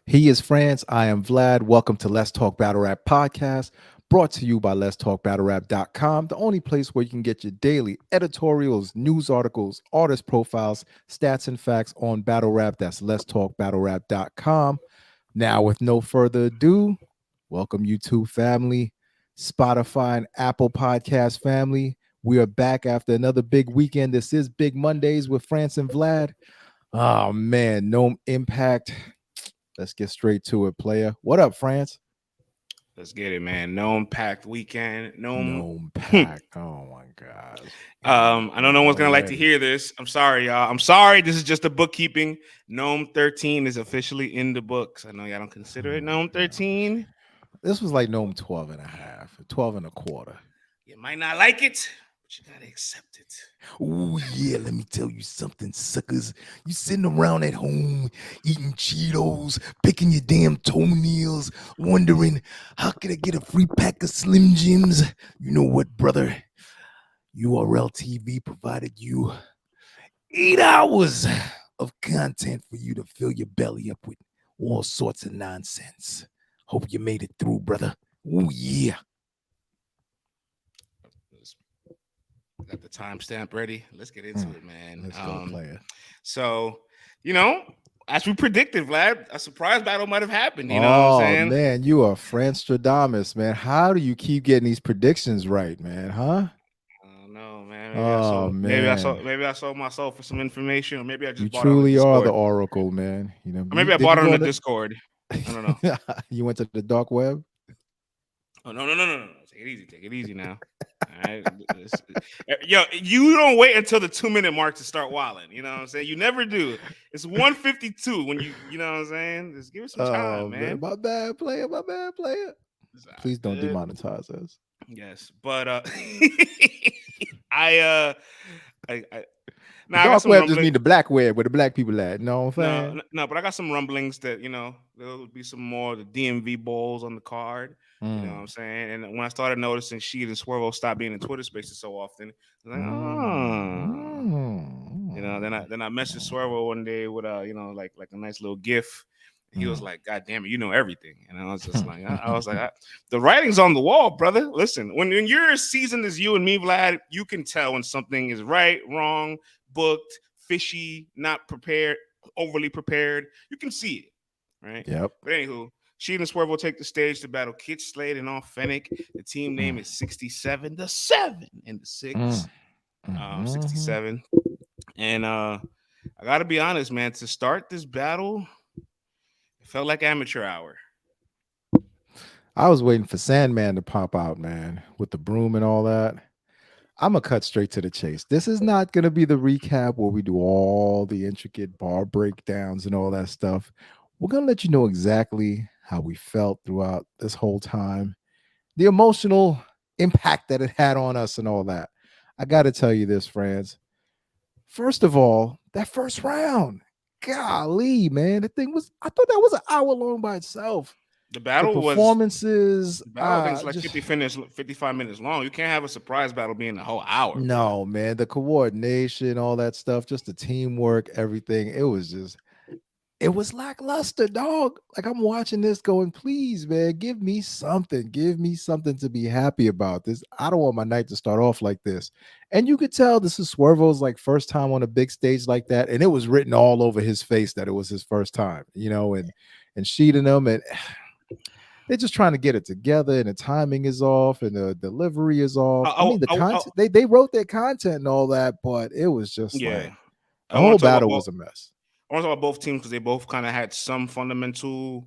He is France. I am Vlad. Welcome to Let's Talk Battle Rap Podcast, brought to you by letstalkbattlerap.com, the only place where you can get your daily editorials, news articles, artist profiles, stats, and facts on battle rap. That's letstalkbattlerap.com. Now, with no further ado, welcome YouTube family, Spotify and Apple Podcast family. We are back after another big weekend. This is Big Mondays with France and Vlad. Oh man, NOME Impact. Let's get straight to it, player. What up, France? Let's get it, man. NOME packed weekend. NOME Pack. Oh my gosh. I know no one's gonna like to hear this. I'm sorry, y'all. I'm sorry. This is just a bookkeeping. NOME 13 is officially in the books. I know y'all don't consider it NOME 13. This was like NOME 12 and a half, 12 and a quarter. You might not like it, but you gotta accept it. Oh yeah, let me tell you something, suckers. You sitting around at home eating Cheetos, picking your damn toenails, wondering how could I get a free pack of Slim Jims? You know what, brother? URL TV provided you 8 hours of content for you to fill your belly up with all sorts of nonsense. Hope you made it through, brother. Oh yeah. Got the timestamp ready. Let's get into it, man. Let's go, player. So, as we predicted, Vlad, a surprise battle might have happened. You know what I'm saying? Man, you are Franstradamus, man. How do you keep getting these predictions right, man? Huh? I don't know, man. Maybe Maybe I sold myself for some information, or maybe I just you bought truly it on the are the Discord. oracle, man. You know, Or maybe I bought it on the Discord. I don't know. You went to the dark web. Oh no! Take it easy now. All right, yo, you don't wait until the 2-minute mark to start wilding. You know what I'm saying? You never do. It's 1:52 when you know what I'm saying. Just give it some time, man. My bad player. Please don't demonetize us. Yes, but I dark web just mean the black web where the black people at. No, I'm saying? No, but I got some rumblings that there would be some more of the DMV bowls on the card. You know what I'm saying? And when I started noticing Sheed and Swervo stopped being in Twitter Spaces so often, I was like, then I messaged Swervo one day with like a nice little GIF. He was like, "God damn it, you know everything." And I was just like, the writing's on the wall, brother. Listen, when you're as seasoned as you and me, Vlad, you can tell when something is right, wrong, booked, fishy, not prepared, overly prepared. You can see it, right? Yep. But anywho, Sheed and Swervo take the stage to battle Kyd Slade and Awthenic. The team name is 67, the 7 and the 6. 67. And I gotta be honest, man, to start this battle, it felt like amateur hour. I was waiting for Sandman to pop out, man, with the broom and all that. I'm going to cut straight to the chase. This is not going to be the recap where we do all the intricate bar breakdowns and all that stuff. We're going to let you know exactly how we felt throughout this whole time, the emotional impact that it had on us and all that. I got to tell you this, friends. First of all, that first round, golly, man, I thought that was an hour long by itself. The battle performances. The battle was like 55 minutes long. You can't have a surprise battle being a whole hour. No, man. The coordination, all that stuff, just the teamwork, everything. It was lackluster, dog. Like I'm watching this going, please, man, give me something. Give me something to be happy about. This. I don't want my night to start off like this. And you could tell this is Swervo's like first time on a big stage like that. And it was written all over his face that it was his first time, and sheeting him and they're just trying to get it together, and the timing is off, and the delivery is off. The content they wrote their content and all that, but it was just like the whole battle was a mess. I want to talk about both teams because they both kind of had some fundamental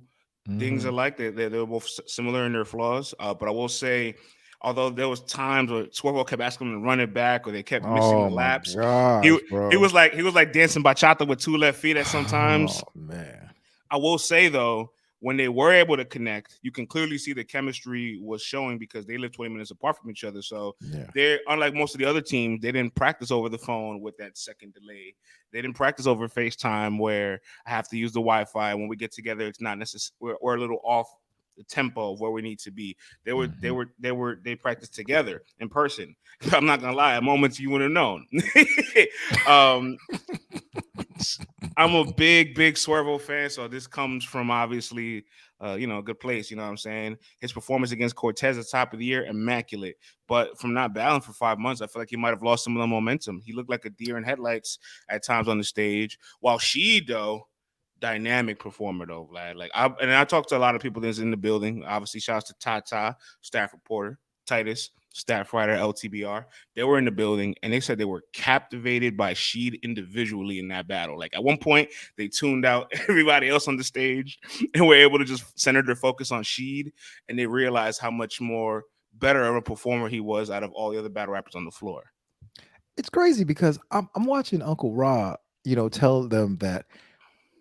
things alike. They were both similar in their flaws. But I will say, although there was times where Swervo kept asking them to run it back, or they kept missing the laps, he was like dancing bachata with 2 left feet at sometimes. Oh man! I will say though, when they were able to connect, you can clearly see the chemistry was showing because they live 20 minutes apart from each other. So they're, unlike most of the other teams, they didn't practice over the phone with that second delay. They didn't practice over FaceTime where I have to use the Wi-Fi. When we get together, it's not necessary. We're a little off the tempo of where we need to be. They practiced together in person. I'm not gonna lie, at moments you would have known. I'm a big Swervo fan, so this comes from obviously, a good place. You know what I'm saying? His performance against Cortez at the top of the year, immaculate. But from not battling for 5 months, I feel like he might have lost some of the momentum. He looked like a deer in headlights at times on the stage. While she, though, dynamic performer though, Vlad. I talked to a lot of people that's in the building. Obviously, shouts to Tata, staff reporter, Titus, staff writer, LTBR. They were in the building and they said they were captivated by Sheed individually in that battle. Like at one point, they tuned out everybody else on the stage and were able to just center their focus on Sheed, and they realized how much more better of a performer he was out of all the other battle rappers on the floor. It's crazy because I'm watching Uncle Ra, tell them that,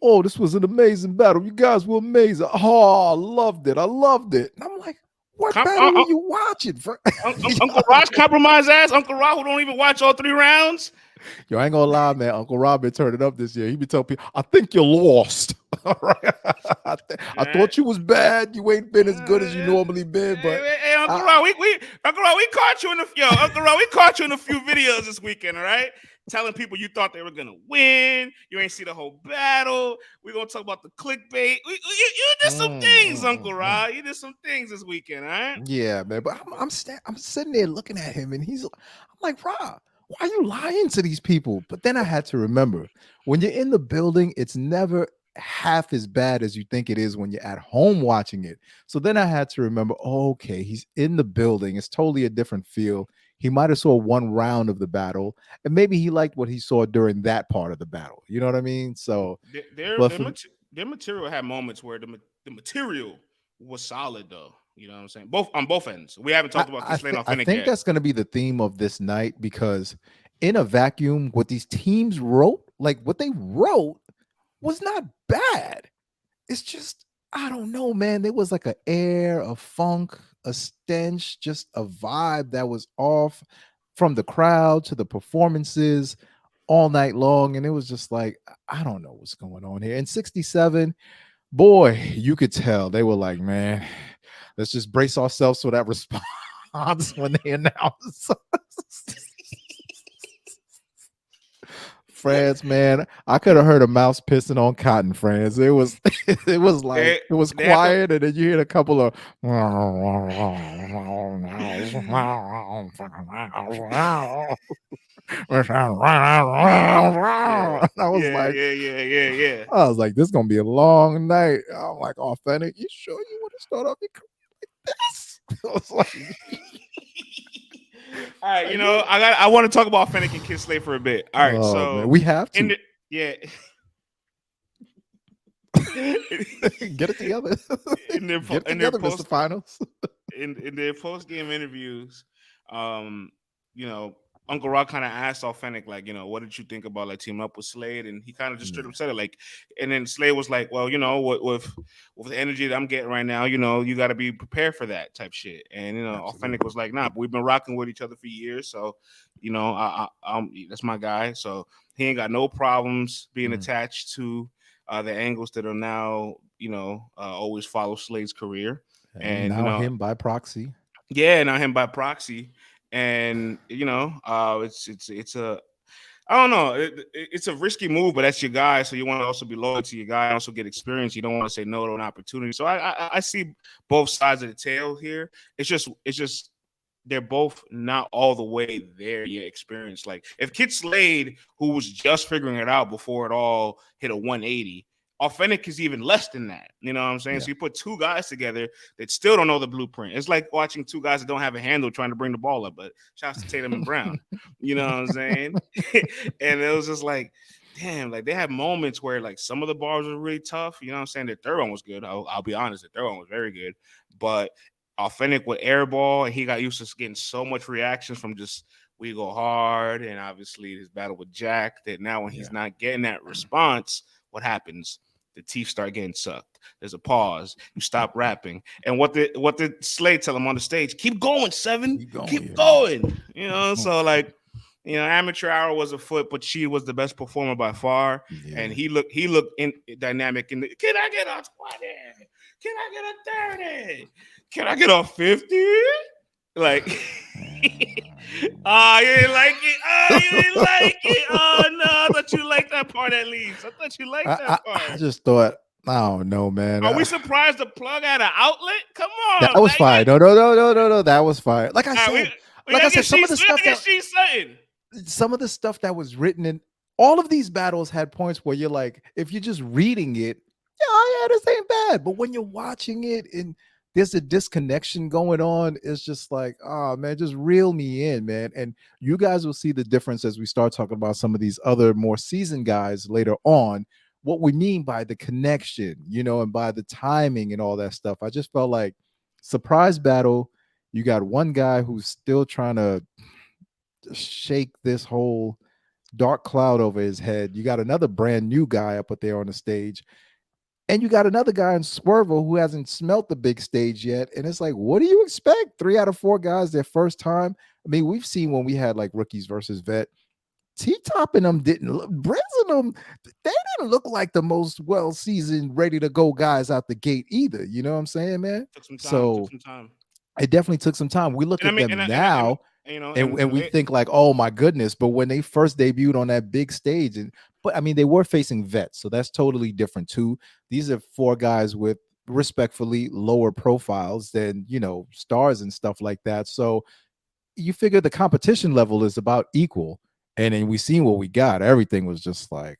oh, this was an amazing battle. You guys were amazing. Oh, I loved it. And I'm like, what battle were you watching? Uncle Ra's compromised ass. Uncle Ra, who don't even watch all 3 rounds. Yo, I ain't gonna lie, man. Uncle Rob been turning up this year. He been telling people, I think you lost. All right. I thought you was bad. You ain't been as good as you normally been. But hey, Uncle Ra, we caught you in Uncle Ra, we caught you in a few videos this weekend, all right? Telling people you thought they were gonna win. You ain't see the whole battle. We're gonna talk about the clickbait. You did some things, Uncle Ra. You did some things this weekend, all right? Yeah, man. But I'm sitting there looking at him, and I'm like, Ra, why are you lying to these people? But then I had to remember, when you're in the building, it's never half as bad as you think it is when you're at home watching it. So then I had to remember, okay, he's in the building. It's totally a different feel. He might have saw one round of the battle, and maybe he liked what he saw during that part of the battle. You know what I mean? So their material had moments where the material was solid, though. You know what I'm saying? On both ends. We haven't talked about Kyd Slade and Awthenic I think that's going to be the theme of this night, because in a vacuum, what these teams wrote, like what they wrote, was not bad. It's just, I don't know, man. There was like an air, a funk, a stench, just a vibe that was off from the crowd to the performances all night long. And it was just like, I don't know what's going on here. And 67, boy, you could tell they were like, man, let's just brace ourselves for that response when they announce. France, man, I could have heard a mouse pissing on cotton, France. It was like it was quiet, and then you hear a couple of I was like, yeah. I was like, this is gonna be a long night. I'm like, Awthenic, you sure you want to start off your career like this? I was like, all right, I want to talk about Awthenic and Kyd Slade for a bit. All right, so man, we have to. Get it together. In their Mr. Finals. in their post game interviews, Uncle Rock kind of asked Awthenic, like, what did you think about like teaming up with Slade? And he kind of just straight up said it, like, and then Slade was like, well, with the energy that I'm getting right now, you got to be prepared for that type shit. And Awthenic was like, nah, but we've been rocking with each other for years, so I'm that's my guy, so he ain't got no problems being attached to the angles that are now always follow Slade's career, and now him by proxy. Yeah, now him by proxy. And it's a, I don't know, it's a risky move, but that's your guy, so you want to also be loyal to your guy and also get experience. You don't want to say no to an opportunity. So I see both sides of the tale here. It's just they're both not all the way there yet experienced. Like if Kyd Slade, who was just figuring it out before it all hit a 180, Awthenic is even less than that. You know what I'm saying? Yeah. So you put two guys together that still don't know the blueprint. It's like watching two guys that don't have a handle trying to bring the ball up, but shouts to Tatum and Brown. You know what I'm saying? And it was just like, damn, like they had moments where like some of the bars were really tough. You know what I'm saying? The third one was good. I'll be honest, the third one was very good. But Awthenic with air ball, and he got used to getting so much reactions from just we go hard, and obviously his battle with Jack, that now when he's not getting that response, what happens? The teeth start getting sucked. There's a pause. You stop rapping. And what did Slade tell him on the stage? Keep going, Seven. Keep going. So like, amateur hour was a foot, but she was the best performer by far. Yeah. And he looked dynamic. Can I get a 20? Can I get a 30? Can I get a 50? Like, oh, you didn't like it. Oh, you didn't like it. Oh no, I thought you liked that part at least. I thought you liked that part. I just thought, I don't know, man. Are we surprised the plug had an outlet? Come That on, was fire. No. That was fire. Like I said, we gotta get some of the stuff some of the stuff that was written in all of these battles had points where you're like, if you're just reading it, yeah, this ain't bad. But when you're watching it and there's a disconnection going on, it's just like, oh man, just reel me in, man. And you guys will see the difference as we start talking about some of these other more seasoned guys later on. What we mean by the connection, and by the timing and all that stuff. I just felt like surprise battle. You got one guy who's still trying to shake this whole dark cloud over his head. You got another brand new guy up there on the stage. And you got another guy in Swervo who hasn't smelt the big stage yet. And it's like, what do you expect? 3 out of 4 guys their first time. I mean, we've seen when we had like rookies versus vet. T-Top and them didn't look, Briz and them, they didn't look like the most well-seasoned, ready to go guys out the gate either. You know what I'm saying, man? Took some time. It definitely took some time. We look at them now. And we think like, oh my goodness, but when they first debuted on that big stage, but I mean, they were facing vets, so that's totally different too. These are 4 guys with respectfully lower profiles than stars and stuff like that. So you figure the competition level is about equal, and then we seen what we got. Everything was just like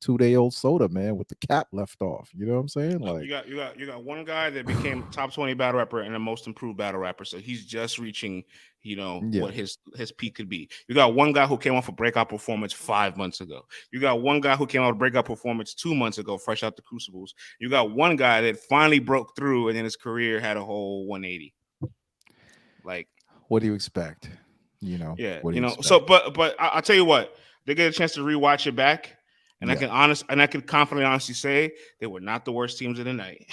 2-day-old soda, man, with the cap left off. You know what I'm saying? Like you got one guy that became top 20 battle rapper and the most improved battle rapper. So he's just reaching, what his peak could be. You got one guy who came off a breakout performance 5 months ago. You got one guy who came off a breakout performance 2 months ago, fresh out the crucibles. You got one guy that finally broke through and then his career had a whole 180. Like, what do you expect? Yeah, what do you expect? So, but I'll tell you what, they get a chance to rewatch it back. And I can confidently honestly say they were not the worst teams of the night.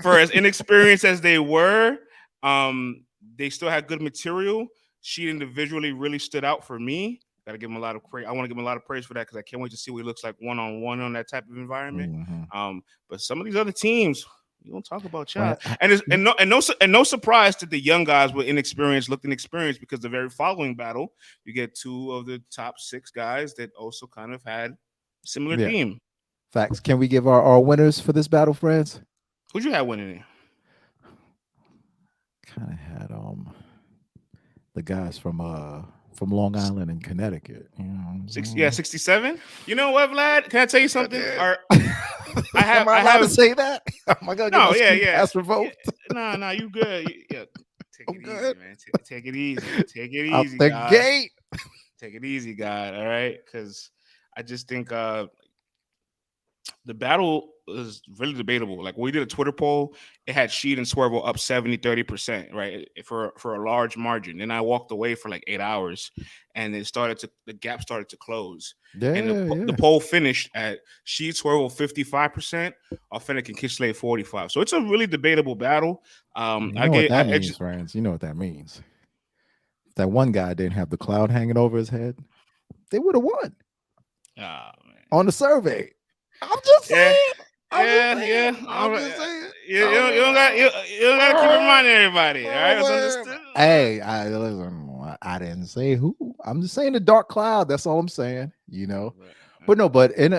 for as inexperienced as they were, they still had good material. She individually really stood out for me. Gotta give him a lot of praise. I want to give him a lot of praise for that because I can't wait to see what he looks like one-on-one on that type of environment. Mm-hmm. But some of these other teams, we don't talk about y'all. And no surprise that the young guys were inexperienced, looked inexperienced, because the very following battle, you get 2 of the top 6 guys that also kind of had similar theme. Facts. Can we give our winners for this battle, friends? Who'd you have winning it? Kind of had the guys from Long Island and Connecticut. 67. You know what, Vlad? Can I tell you something? Am I allowed to say that? Am I gonna ask for vote? No, you good. Take it easy, man. Take it easy. Take it easy. Out the gate. Take it easy, God. All right, because I just think the battle is really debatable. Like, when we did a Twitter poll, it had Sheed and Swervo up 70-30%, right? For a large margin. Then I walked away for like 8 hours, and the gap started to close. The poll finished at Sheed Swervo 55%, Awthenic and Kyd Slade 45%. So it's a really debatable battle. That means, friends. You know what that means. If that one guy didn't have the cloud hanging over his head, they would have won. Oh, man. On the survey. I'm just saying. Yeah. I'm just saying. You don't got to keep reminding everybody. All right, it's understood. Hey, I didn't say who. I'm just saying the dark cloud. That's all I'm saying. Right. But in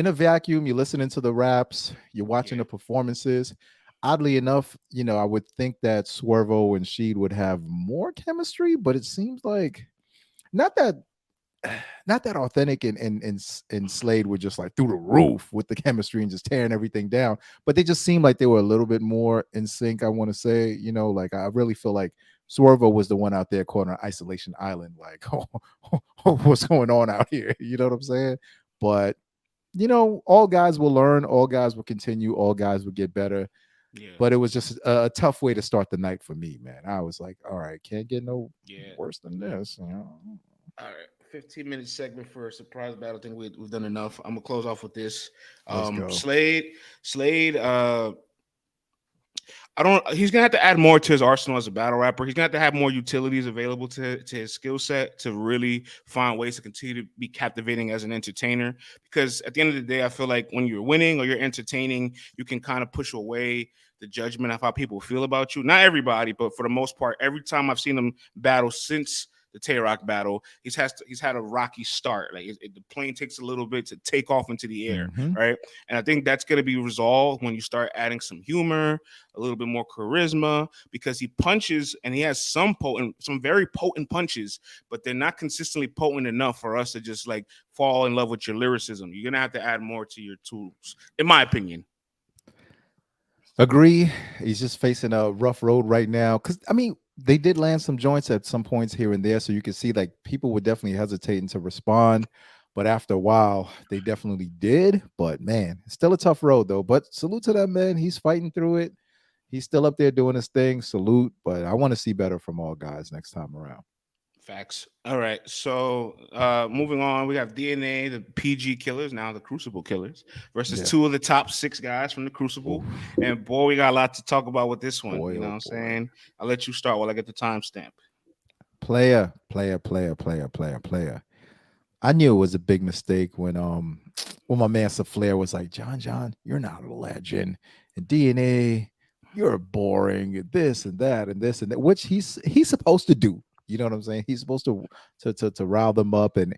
a vacuum, you're listening to the raps, you're watching the performances. Oddly enough, I would think that Swervo and Sheed would have more chemistry, but it seems like not that Awthenic and Slade were just like through the roof with the chemistry and just tearing everything down, but they just seemed like they were a little bit more in sync. I want to say, like I really feel like Swervo was the one out there caught on isolation island, like, what's going on out here? You know what I'm saying? But all guys will learn, all guys will continue, all guys will get better. Yeah. But it was just a tough way to start the night for me, man. I was like, all right, can't get no worse than this. All right. 15-minute segment for a surprise battle. I think we've done enough. I'm gonna close off with this. Slade. I don't. He's gonna have to add more to his arsenal as a battle rapper. He's gonna have to have more utilities available to his skill set to really find ways to continue to be captivating as an entertainer. Because at the end of the day, I feel like when you're winning or you're entertaining, you can kind of push away the judgment of how people feel about you. Not everybody, but for the most part, every time I've seen him battle since the Tay Rock battle, he's had a rocky start. Like the plane takes a little bit to take off into the air, Mm-hmm. right? And I think that's going to be resolved when you start adding some humor, a little bit more charisma, because he punches and he has some very potent punches, but they're not consistently potent enough for us to just like fall in love with your lyricism. You're gonna have to add more to your tools, in my opinion. Agree. He's just facing a rough road right now. Because I mean, they did land some joints at some points here and there, so you can see like people were definitely hesitating to respond. But after a while, they definitely did. But man, it's still a tough road though. But salute to that man. He's fighting through it. He's still up there doing his thing. Salute. But I want to see better from all guys next time around. Facts. All right. So moving on, we have DNA, the PG killers, now the Crucible killers, versus Yeah. two of the top 6 guys from the Crucible. Oof. And boy, we got a lot to talk about with this one. Boy, You know what oh I'm boy. saying? I'll let you start while I get the timestamp. Player, player, player, player, player, player. I knew it was a big mistake when my man Saflare was like, John, you're not a legend. And DNA, you're boring, and this and that and this and that, which he's supposed to do. You know what I'm saying? He's supposed to rile them up and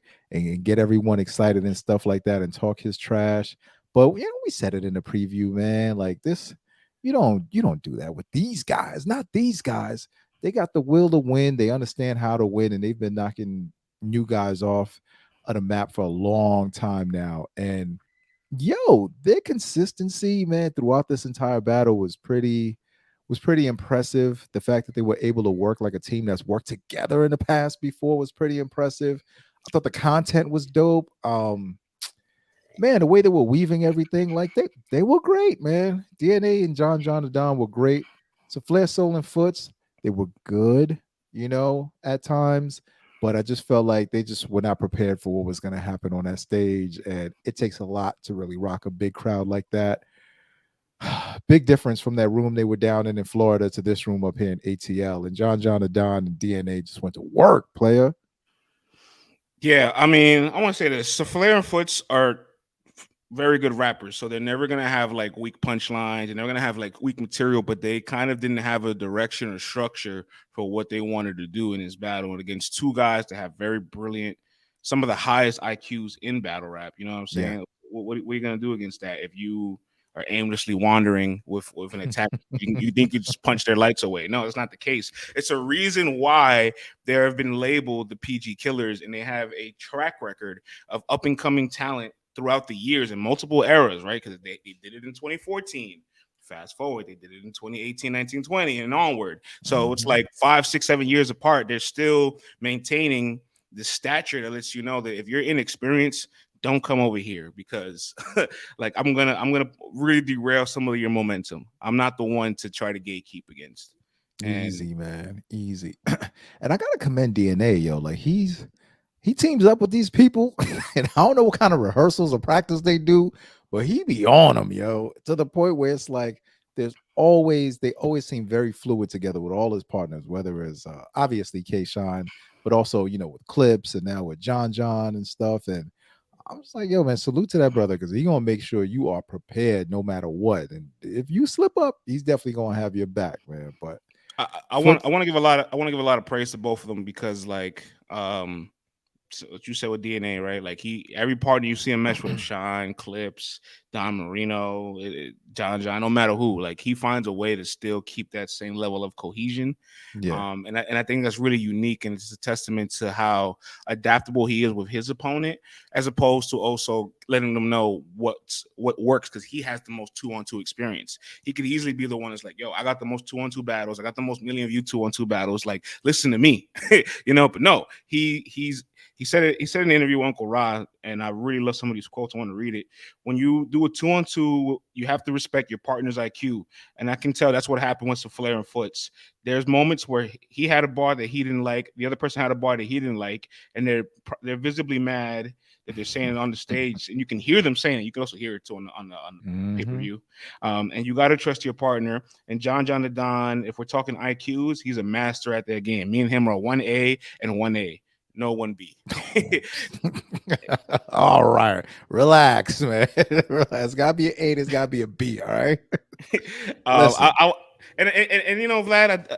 get everyone excited and stuff like that and talk his trash. But we said it in the preview, man. Like this, you don't do that with these guys, not these guys. They got the will to win. They understand how to win, and they've been knocking new guys off of the map for a long time now. And their consistency, man, throughout this entire battle was pretty impressive. The fact that they were able to work like a team that's worked together in the past before was pretty impressive. I thought the content was dope. Man, the way they were weaving everything, like they were great, man. DNA and John Don were great. So Flair, Soul, and Footz, they were good, at times. But I just felt like they just were not prepared for what was going to happen on that stage. And it takes a lot to really rock a big crowd like that. Big difference from that room they were down in Florida to this room up here in ATL. And John Adon and DNA just went to work, player. Yeah, I mean, I want to say this. So Flair and Foots are very good rappers, so they're never gonna have like weak punchlines, and they're gonna have like weak material, but they kind of didn't have a direction or structure for what they wanted to do in this battle and against two guys that have very brilliant, some of the highest IQs in battle rap. You know what I'm Yeah. saying? What are you gonna do against that if you are aimlessly wandering with an attack? You think you just punch their lights away? No, it's not the case. It's a reason why there have been labeled the PG killers, and they have a track record of up and coming talent throughout the years in multiple eras, right? Because they did it in 2014. Fast forward, they did it in 2018, 19, 20, and onward. So it's like 5, 6, 7 years apart. They're still maintaining the stature that lets you know that if you're inexperienced, don't come over here because like I'm gonna really derail some of your momentum. I'm not the one to try to gatekeep against. Easy, man. Easy. And I gotta commend DNA, yo. Like he teams up with these people, and I don't know what kind of rehearsals or practice they do, but he be on them, yo, to the point where it's like they always seem very fluid together with all his partners, whether it's obviously K Shine, but also with Clips and now with John and stuff. And I'm just like, yo, man, salute to that brother because he's gonna make sure you are prepared no matter what. And if you slip up, he's definitely gonna have your back, man. But I want to give a lot of praise to both of them because like so what you said with DNA, right? Like every partner you see him mesh with, Shine, Clips, Don Marino, John, no matter who, like he finds a way to still keep that same level of cohesion. yeah, And I think that's really unique, and it's a testament to how adaptable he is with his opponent, as opposed to also letting them know what works because he has the most 2-on-2 experience. He could easily be the one that's like, "Yo, I got the most 2-on-2 battles. I got the most million view 2-on-2 battles. Like, listen to me," But no, he said it. He said in the interview with Uncle Ra, and I really love some of these quotes. I want to read it. When you do a 2-on-2, you have to respect your partner's IQ, and I can tell that's what happened with Saflare and Footz. There's moments where he had a bar that he didn't like, the other person had a bar that he didn't like, and they're visibly mad that they're saying it on the stage, and you can hear them saying it. You can also hear it too on the pay-per-view. And you got to trust your partner. And John the Don, if we're talking IQs, he's a master at that game. Me and him are 1A and 1A. No 1B. All right. Relax, man. It's got to be an 8. It's got to be a B. All right. And you know, Vlad,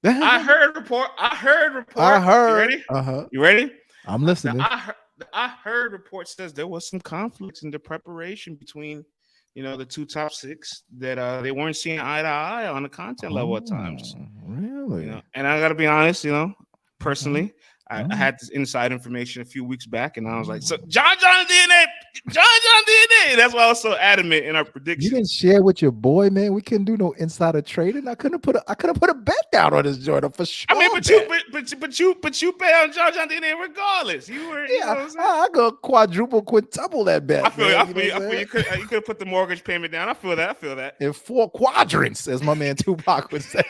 I heard report. You ready? You ready? I'm listening. I heard report says there was some conflicts in the preparation between, the 2 top 6 that they weren't seeing eye to eye on the content level at times. Really? And I got to be honest, personally, I had this inside information a few weeks back, and I was like, so John DNA. That's why I was so adamant in our prediction. You didn't share with your boy, man. We couldn't do no insider trading. I could have put a bet down on this Jordan for sure. I mean, but you bet on John DNA regardless. You were, I go quintuple that bet. I feel you could have put the mortgage payment down. I feel that. In 4 quadrants, as my man Tupac would say.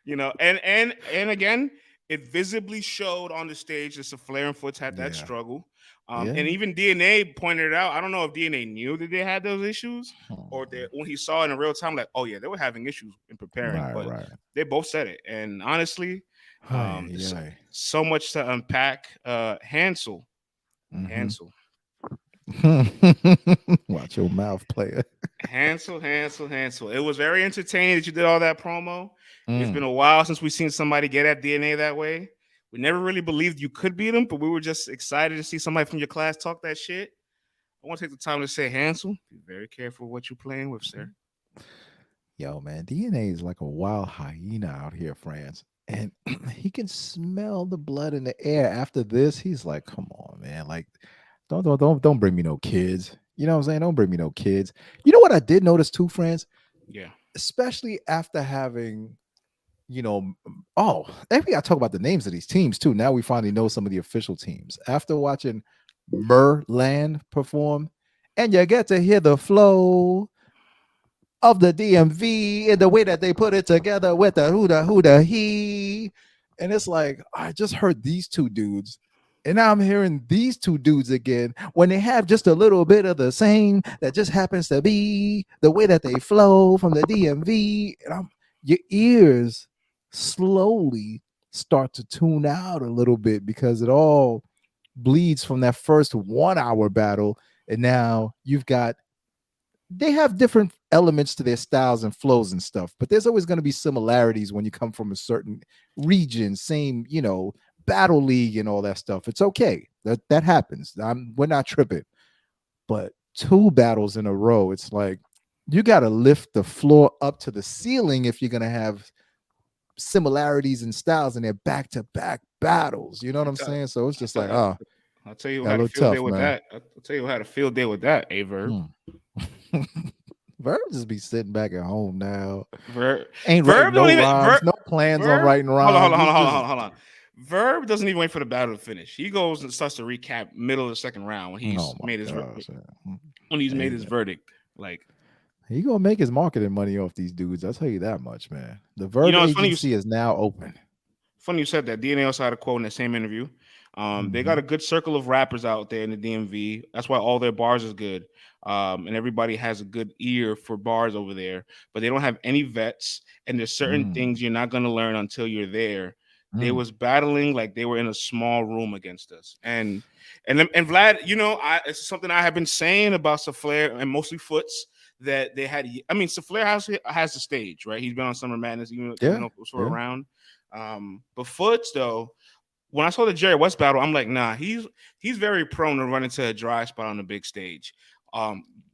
And again, it visibly showed on the stage that Saflare and Footz had that struggle. And even DNA pointed it out. I don't know if DNA knew that they had those issues, or that when he saw it in real time, like, oh yeah, they were having issues in preparing. But they both said it. And honestly, so much to unpack. Hansel. Watch your mouth, player. Hansel. It was very entertaining that you did all that promo. It's been a while since we've seen somebody get at DNA that way. We never really believed you could beat him, but we were just excited to see somebody from your class talk that shit. I want to take the time to say, Hansel, be very careful what you're playing with, sir. Yo, man, DNA is like a wild hyena out here, France. And he can smell the blood in the air. After this, he's like, come on, man. Like, don't bring me no kids. You know what I'm saying? Don't bring me no kids. You know what I did notice too, France? Yeah. Especially after having, maybe I talk about the names of these teams too. Now we finally know some of the official teams. After watching Merland perform, and you get to hear the flow of the DMV in the way that they put it together with the who the he. And it's like, I just heard these 2 dudes. And now I'm hearing these 2 dudes again when they have just a little bit of the same that just happens to be the way that they flow from the DMV. And your ears slowly start to tune out a little bit because it all bleeds from that first 1 hour battle. And now they have different elements to their styles and flows and stuff, but there's always going to be similarities when you come from a certain region, same, battle league and all that stuff. It's okay. That happens. We're not tripping. But 2 battles in a row, it's like you got to lift the floor up to the ceiling if you're going to have similarities and styles, and they're back-to-back battles. You know what I'm saying? So it's just like, I'll tell you how to field day with that. I'll tell you how to field day with that, Verb. Verb just be sitting back at home now. Verb no rhymes, no plans on writing rhymes. Hold on. Verb doesn't even wait for the battle to finish. He goes and starts to recap middle of the second round when he's made his verdict. Like, he gonna make his marketing money off these dudes. I'll tell you that much, man. The Verb agency is now open. Funny you said that. DNA also had a quote in the same interview. They got a good circle of rappers out there in the DMV. That's why all their bars is good. And everybody has a good ear for bars over there, but they don't have any vets. And there's certain things you're not going to learn until you're there. They was battling like they were in a small room against us. And Vlad, it's something I have been saying about Saflare and mostly Footz, that they had. I mean, Saflare has the stage, right? He's been on Summer Madness, around. But Footz, though, when I saw the Jerry West battle, I'm like, nah, he's very prone to run into a dry spot on the big stage.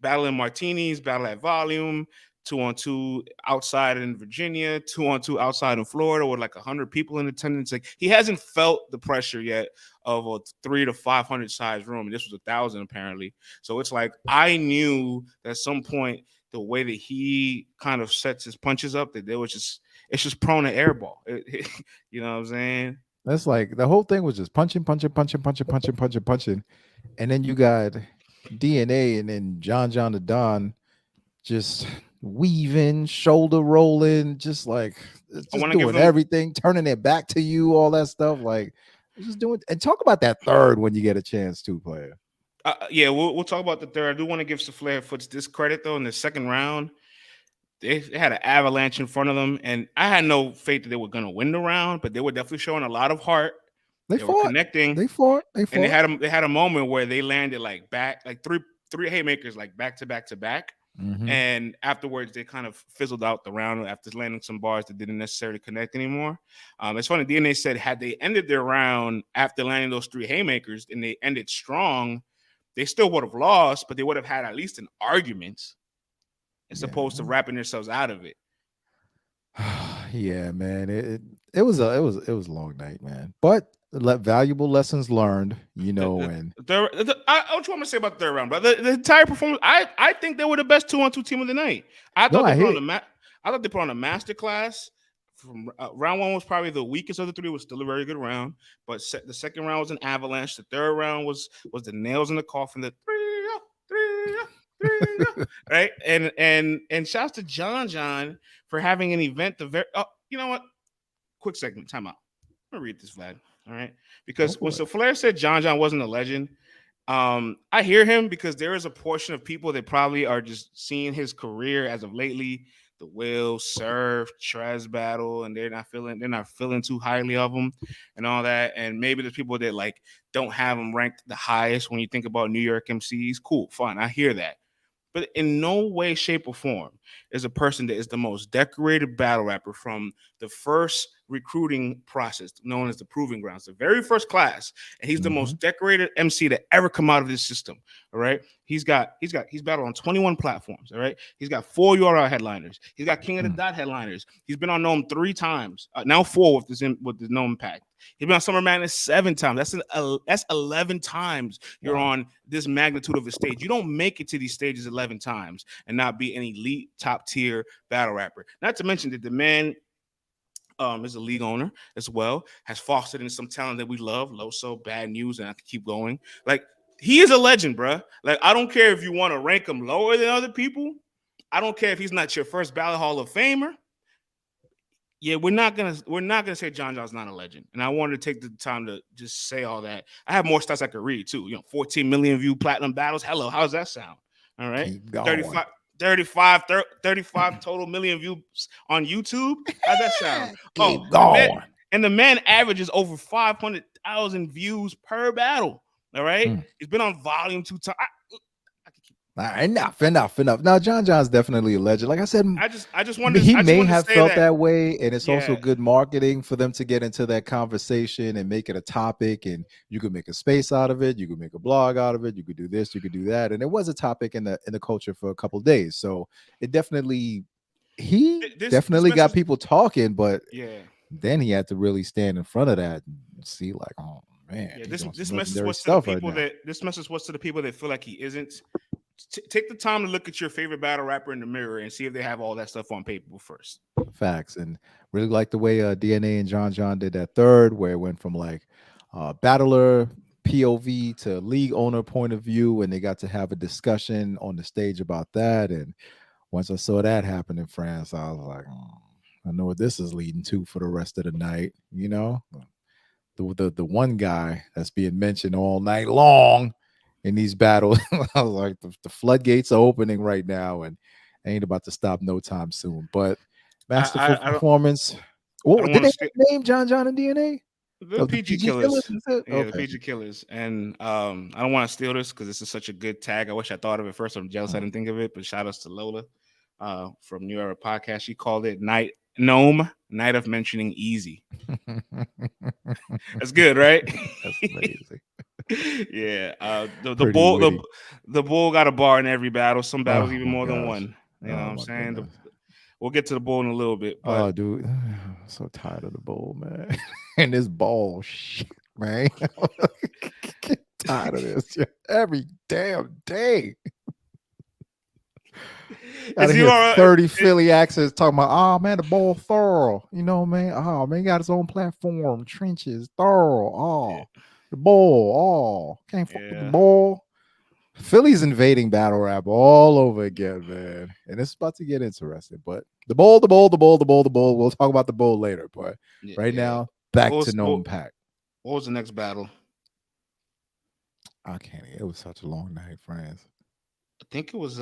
Battling martinis, battle at volume, 2-on-2 outside in Virginia, 2-on-2 outside in Florida with like 100 people in attendance. Like, he hasn't felt the pressure yet of a 300 to 500 size room. And this was 1,000 apparently. So it's like, I knew at some point the way that he kind of sets his punches up, that it's just prone to airball. You know what I'm saying? That's like the whole thing was just punching. And then you got DNA and then John the Don just weaving, shoulder rolling, just doing everything, turning their back to you, all that stuff. Like, just doing. And talk about that third when you get a chance to, player. Yeah, we'll talk about the third. I do want to give Saflare Footz this credit though. In the second round, they had an avalanche in front of them, and I had no faith that they were going to win the round, but they were definitely showing a lot of heart. They were connecting. They fought. And they had a moment where they landed like three haymakers like back to back to back. Mm-hmm. And afterwards, they kind of fizzled out the round after landing some bars that didn't necessarily connect anymore. It's funny. DNA said had they ended their round after landing those three haymakers and they ended strong, they still would have lost, but they would have had at least an argument as opposed to wrapping themselves out of it. Yeah, man. It was a long night, man. But valuable lessons learned, you know. And what you want me to say about the third round, bro? The entire performance, I think they were the best 2-on-2 team of the night. I thought they put on a master class. From round one was probably the weakest of the three. It was still a very good round, but the second round was an avalanche. The third round was the nails in the coffin. The three, right? And shouts to John for having an event. You know what? Quick segment. Time out. I'm gonna read this, Vlad. All right, because when Saflare said John wasn't a legend, I hear him because there is a portion of people that probably are just seeing his career as of lately, the Will, Surf, Trez battle, and they're not feeling too highly of him and all that. And maybe there's people that like don't have him ranked the highest when you think about New York MCs. Cool, fine, I hear that. But in no way, shape, or form is a person that is the most decorated battle rapper from the first recruiting process known as the Proving Grounds, the very first class, and he's the most decorated MC to ever come out of this system. All right, he's battled on 21 platforms. All right, he's got 4 URL headliners. He's got King of the Dot headliners. He's been on NOME 3 times, now 4 with the NOME Impact. He's been on Summer Madness 7 times. That's 11 times you're on this magnitude of a stage. You don't make it to these stages 11 times and not be an elite top tier battle rapper. Not to mention that the man is a league owner as well, has fostered in some talent that we love, Loso, Bad News, and I can keep going. Like, he is a legend, bruh. Like, I don't care if you want to rank him lower than other people. I don't care if he's not your first ballot Hall of Famer. Yeah, we're not gonna say John's not a legend, and I wanted to take the time to just say all that. I have more stats I could read too. 14 million view platinum battles. Hello, how's that sound? All right, 35 total million views on YouTube. How's that sound? And the man averages over 500,000 views per battle. All right, he's been on volume 2 times. Enough. Now, John's definitely a legend. Like I said, I just wanted. He may have felt that way, and it's also good marketing for them to get into that conversation and make it a topic. And you could make a space out of it. You could make a blog out of it. You could do this. You could do that. And it was a topic in the culture for a couple of days. So it definitely got people talking. But then he had to really stand in front of that and see, like, oh man, this message was to the people to the people that feel like he isn't. Take the time to look at your favorite battle rapper in the mirror and see if they have all that stuff on paper first. Facts. And really like the way DNA and John did that third, where it went from like battler POV to league owner point of view, and they got to have a discussion on the stage about that. And once I saw that happen in France, I was like, I know what this is leading to for the rest of the night. The one guy that's being mentioned all night long in these battles. I was like, the floodgates are opening right now, and ain't about to stop no time soon. But masterful performance. Did they name John and DNA? The PG Killers. The PG Killers. And I don't want to steal this because this is such a good tag. I wish I thought of it first. I'm jealous I didn't think of it. But shout outs to Lola from New Era Podcast. She called it NOME, Night of Mentioning Easy. That's good, right? That's amazing. Yeah, the bull got a bar in every battle. Some battles even more than one. You know what I'm saying? We'll get to the bull in a little bit. But... Oh, dude, I'm so tired of the bull, man. And this ball shit, man. Tired of this every damn day. I hear 30 Philly accents talking about, oh man, the ball thorough. Man. Oh man, he got his own platform, trenches, thorough. Oh. The ball, can't fuck with the ball. Philly's invading battle rap all over again, man. And it's about to get interesting. But the bull. We'll talk about the bull later. But now, back to NOME Impact. What was the next battle? I can't. It was such a long night, friends. I think it was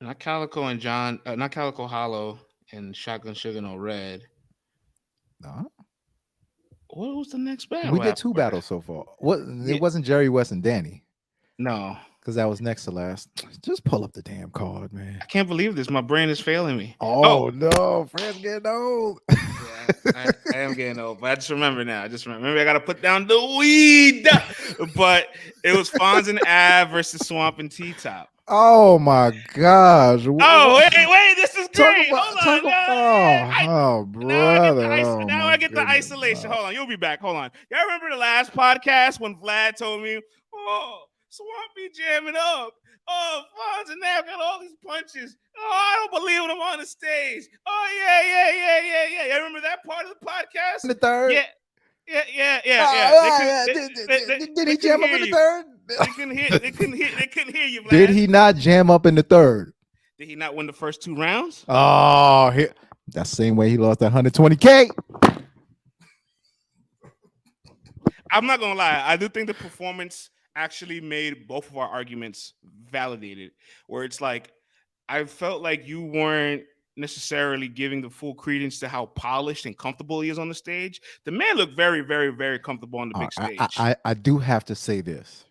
not Calicoe and John, not Calicoe Hollow and Shotgun Sugar No Red. No, What was the next battle we did two after? battles so far. What? Yeah, It wasn't Jerry West and Danny no, because that was next to last. Just pull up the damn card, man. I can't believe this. My brain is failing me. Oh, Oh no, friends getting old. yeah, I am getting old, but I just remember now. I just remember. Maybe I got to put down the weed. But it was Fonz and Av versus Swamp and T Top. Oh my gosh. Oh, wait, this is great. Hold on. Now I get the Brother. Oh now my I get the goodness. isolation. Hold on, you'll be back. Hold on. Y'all remember the last podcast when Vlad told me, "Oh, Swamp be jamming up. Oh, Fonz and Nav got all these punches. Oh, I don't believe them on the stage. Oh, yeah. You remember that part of the podcast? In the third? Yeah. Did he jam up in the third? They couldn't hear you, Vlad. Did he not jam up in the third? Did he not win the first 2 rounds? Oh, that's the same way he lost that 120K. I'm not gonna lie. I do think the performance actually made both of our arguments validated. Where it's like, I felt like you weren't necessarily giving the full credence to how polished and comfortable he is on the stage. The man looked very, very, very comfortable on the big stage. I do have to say this.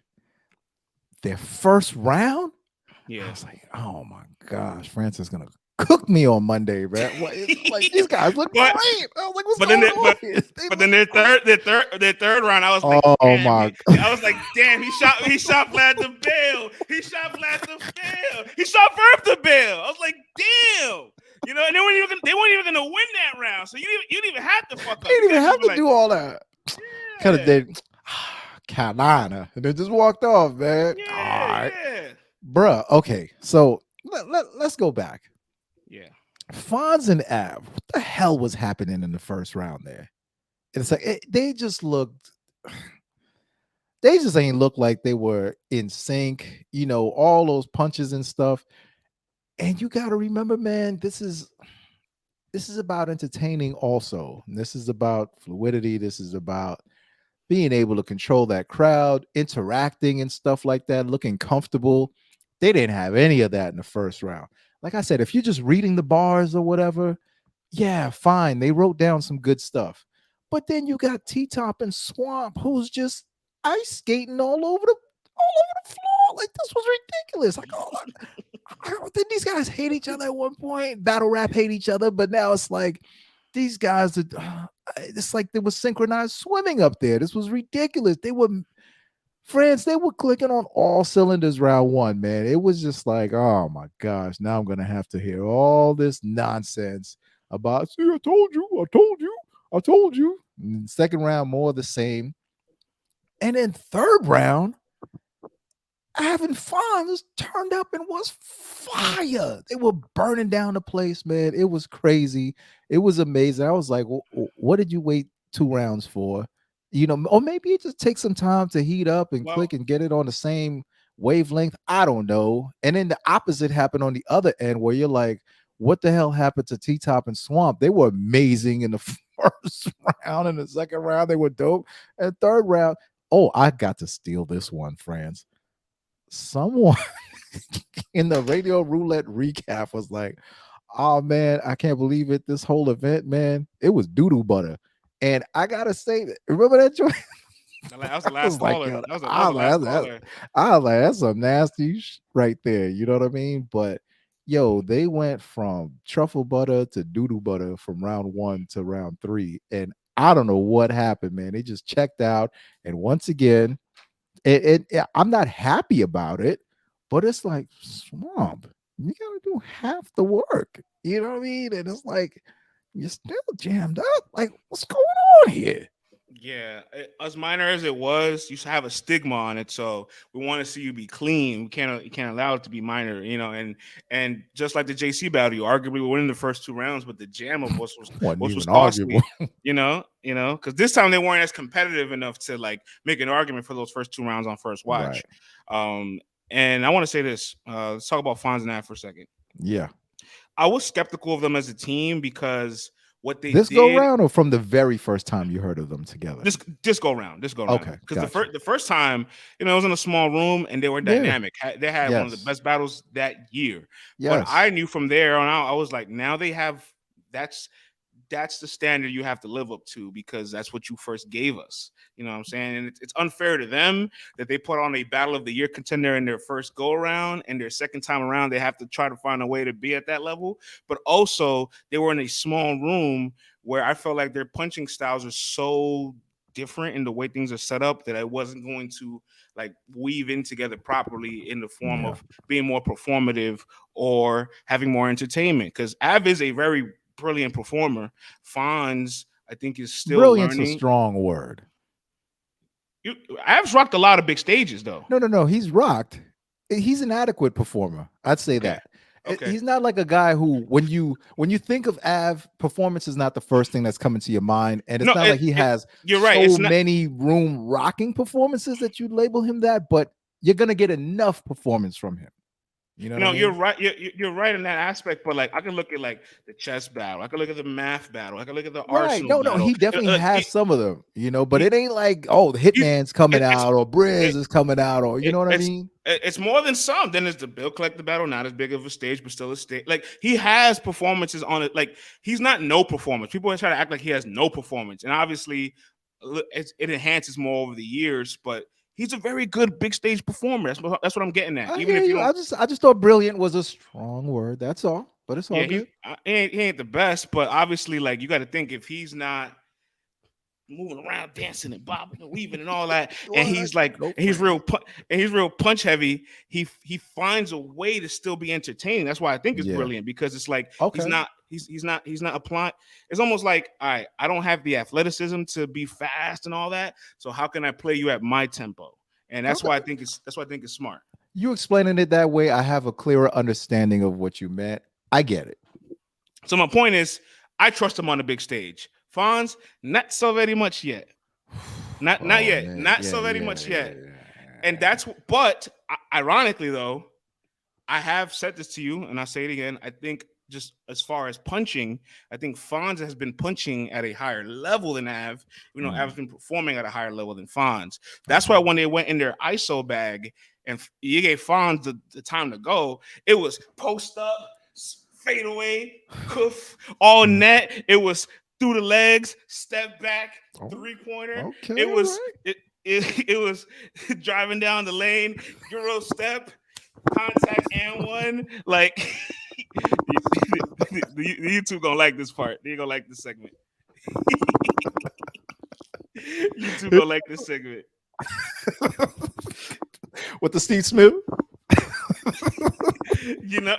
Their first round, yeah, I was like, oh my gosh, Francis gonna cook me on Monday, man. Like these guys look great. I was like, what's going on here? But then their third round, I was like, oh my! I was like, damn, he shot Vlad the bail. He shot Vlad the bail. He shot Verb the bail. I was like, damn. You know, and they weren't even gonna win that round. So you didn't even have to fuck up. You didn't even have to do all that. Could have did Carolina and then just walked off, man. Yeah, all right. yeah. Bruh. Okay, so let's go back. Yeah. Fonz and Av, what the hell was happening in the first round there? And it's like they just ain't look like they were in sync, you know, all those punches and stuff. And you got to remember, man, this is about entertaining also. And this is about fluidity. This is about being able to control that crowd, interacting and stuff like that, looking comfortable. They didn't have any of that in the first round. Like I said, if you're just reading the bars or whatever, yeah, fine. They wrote down some good stuff. But then you got T-Top and Swamp, who's just ice skating all over the floor. Like, this was ridiculous. Like, did these guys hate each other at one point? Battle rap hate each other, but now it's like these guys it's like there was synchronized swimming up there. This was ridiculous. They were clicking on all cylinders round one, man. It was just like, oh my gosh, now I'm gonna have to hear all this nonsense about, see, I told you. And second round, more of the same. And then third round, having Fonz turned up and was fire. They were burning down the place, man. It was crazy. It was amazing. I was like, what did you wait 2 rounds for? You know, or maybe it just takes some time to heat up and click and get it on the same wavelength. I don't know. And then the opposite happened on the other end where you're like, what the hell happened to T-Top and Swamp? They were amazing in the first round. And the second round, they were dope. And third round, oh, I got to steal this one, friends. Someone in the Radio Roulette recap was like, oh man, I can't believe it. This whole event, man, it was doo-doo butter. And I gotta say that, remember that joint? That was the last caller. I was like, that's some nasty right there. You know what I mean? But yo, they went from truffle butter to doo-doo butter from round 1 to round 3. And I don't know what happened, man. They just checked out. And once again, I'm not happy about it, but it's like, Swamp, you gotta do half the work. You know what I mean? And it's like, you're still jammed up. Like, what's going on here? Yeah, as minor as it was, you have a stigma on it, so we want to see you be clean. You can't allow it to be minor, you know. And just like the JC battle, you arguably were winning the first 2 rounds, but the jam of was costly, you know, because this time they weren't as competitive enough to like make an argument for those first 2 rounds on first watch. Right. And I want to say this. Let's talk about Fonz and that for a second. Yeah, I was skeptical of them as a team because what they This go did. round or from the very first time you heard of them together? Just go around. Okay, Because gotcha. the first time, it was in a small room and they were Yeah. dynamic. They had one of the Yes. best battles that year. But I Yes. knew from there on out, I was like, now they have that's the standard you have to live up to because that's what you first gave us. You know what I'm saying? And it's unfair to them that they put on a battle of the year contender in their first go around, and their second time around they have to try to find a way to be at that level. But also they were in a small room where I felt like their punching styles are so different in the way things are set up that I wasn't going to like weave in together properly in the form Yeah. of being more performative or having more entertainment. Because Av is a very brilliant performer. Fonz, I think, is still Brilliant's a learning. strong word. Av's rocked a lot of big stages, though. No. He's rocked. He's an adequate performer. I'd say Okay. that. Okay. He's not like a guy who, when you think of Av, performance is not the first thing that's coming to your mind, and it's No, not like he has you're right. so It's not. many room rocking performances that you label him that. But you're gonna get enough performance from him. You know what I mean? You're right. You're right in that aspect. But like, I can look at like the chess battle. I can look at the math battle. I can look at the Right. Arsenal No. battle. He definitely has some of them, but He, it ain't like, oh, the he, Hitman's coming it's out or Briz it, is coming out, or you know what I it's mean? it's more than some. Then there's the Bill Collector battle, not as big of a stage, but still a stage. Like he has performances on it. Like he's not no performance. People try to act like he has no performance, and obviously it enhances more over the years. But he's a very good big stage performer. That's what I'm getting at. I Even hear if you you. don't, I just thought brilliant was a strong word. That's all. But it's all yeah, good. he ain't the best. But obviously, like you got to think if he's not moving around, dancing and bobbing and weaving and all that, and What? he's like, No and he's friend. real punch heavy. He finds a way to still be entertaining. That's why I think it's Yeah. brilliant because it's like Okay. he's not applying. It's almost like, all right, I don't have the athleticism to be fast and all that. So how can I play you at my tempo? And that's Okay. why I think it's smart. You explaining it that way, I have a clearer understanding of what you meant. I get it. So my point is, I trust him on the big stage. Fonz, not so very much yet. Not Oh yet. man. Not Yeah, so very yeah, much yeah, yet. And yeah. but ironically though, I have said this to you, and I'll say it again. I think just as far as punching, I think Fonz has been punching at a higher level than Av. Av's been performing at a higher level than Fonz. That's why when they went in their ISO bag and you gave Fonz the time to go, it was post up, fade away, cuff, all net. It was through the legs, step back, 3-pointer. Okay. It was Right. it was driving down the lane, Euro step, contact and one. Like the YouTube gonna like this part. They gonna like this segment. YouTube gonna like this segment. With the Steve Smith?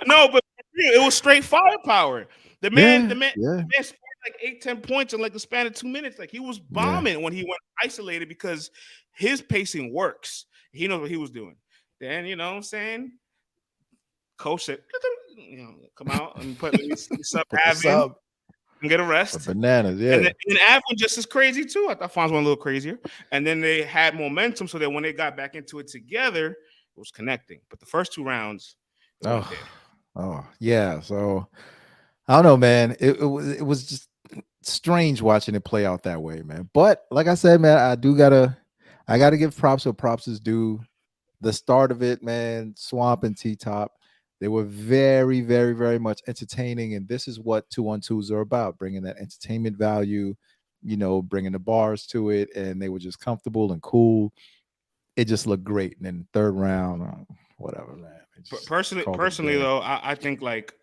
No, but it was straight firepower. The man Yeah. scored like 8-10 points in like the span of 2 minutes. Like he was bombing when he went isolated because his pacing works. He knows what he was doing. Then you know what I'm saying? Coach said, come out and put sub Put the Av in sub. and get a rest. Bananas, And yeah. then Av was just as crazy too. I thought Fonz went a little crazier. And then they had momentum so that when they got back into it together, it was connecting. But the first 2 rounds, it went there. Oh, yeah. So I don't know, man. It was just strange watching it play out that way, man. But like I said, man, I gotta give props where props is due. The start of it, man, Swamp and T-Top, they were very, very, very much entertaining. And this is what 2-on-2s are about, bringing that entertainment value, bringing the bars to it. And they were just comfortable and cool. It just looked great. And then third round, whatever, man. Personally though, I think like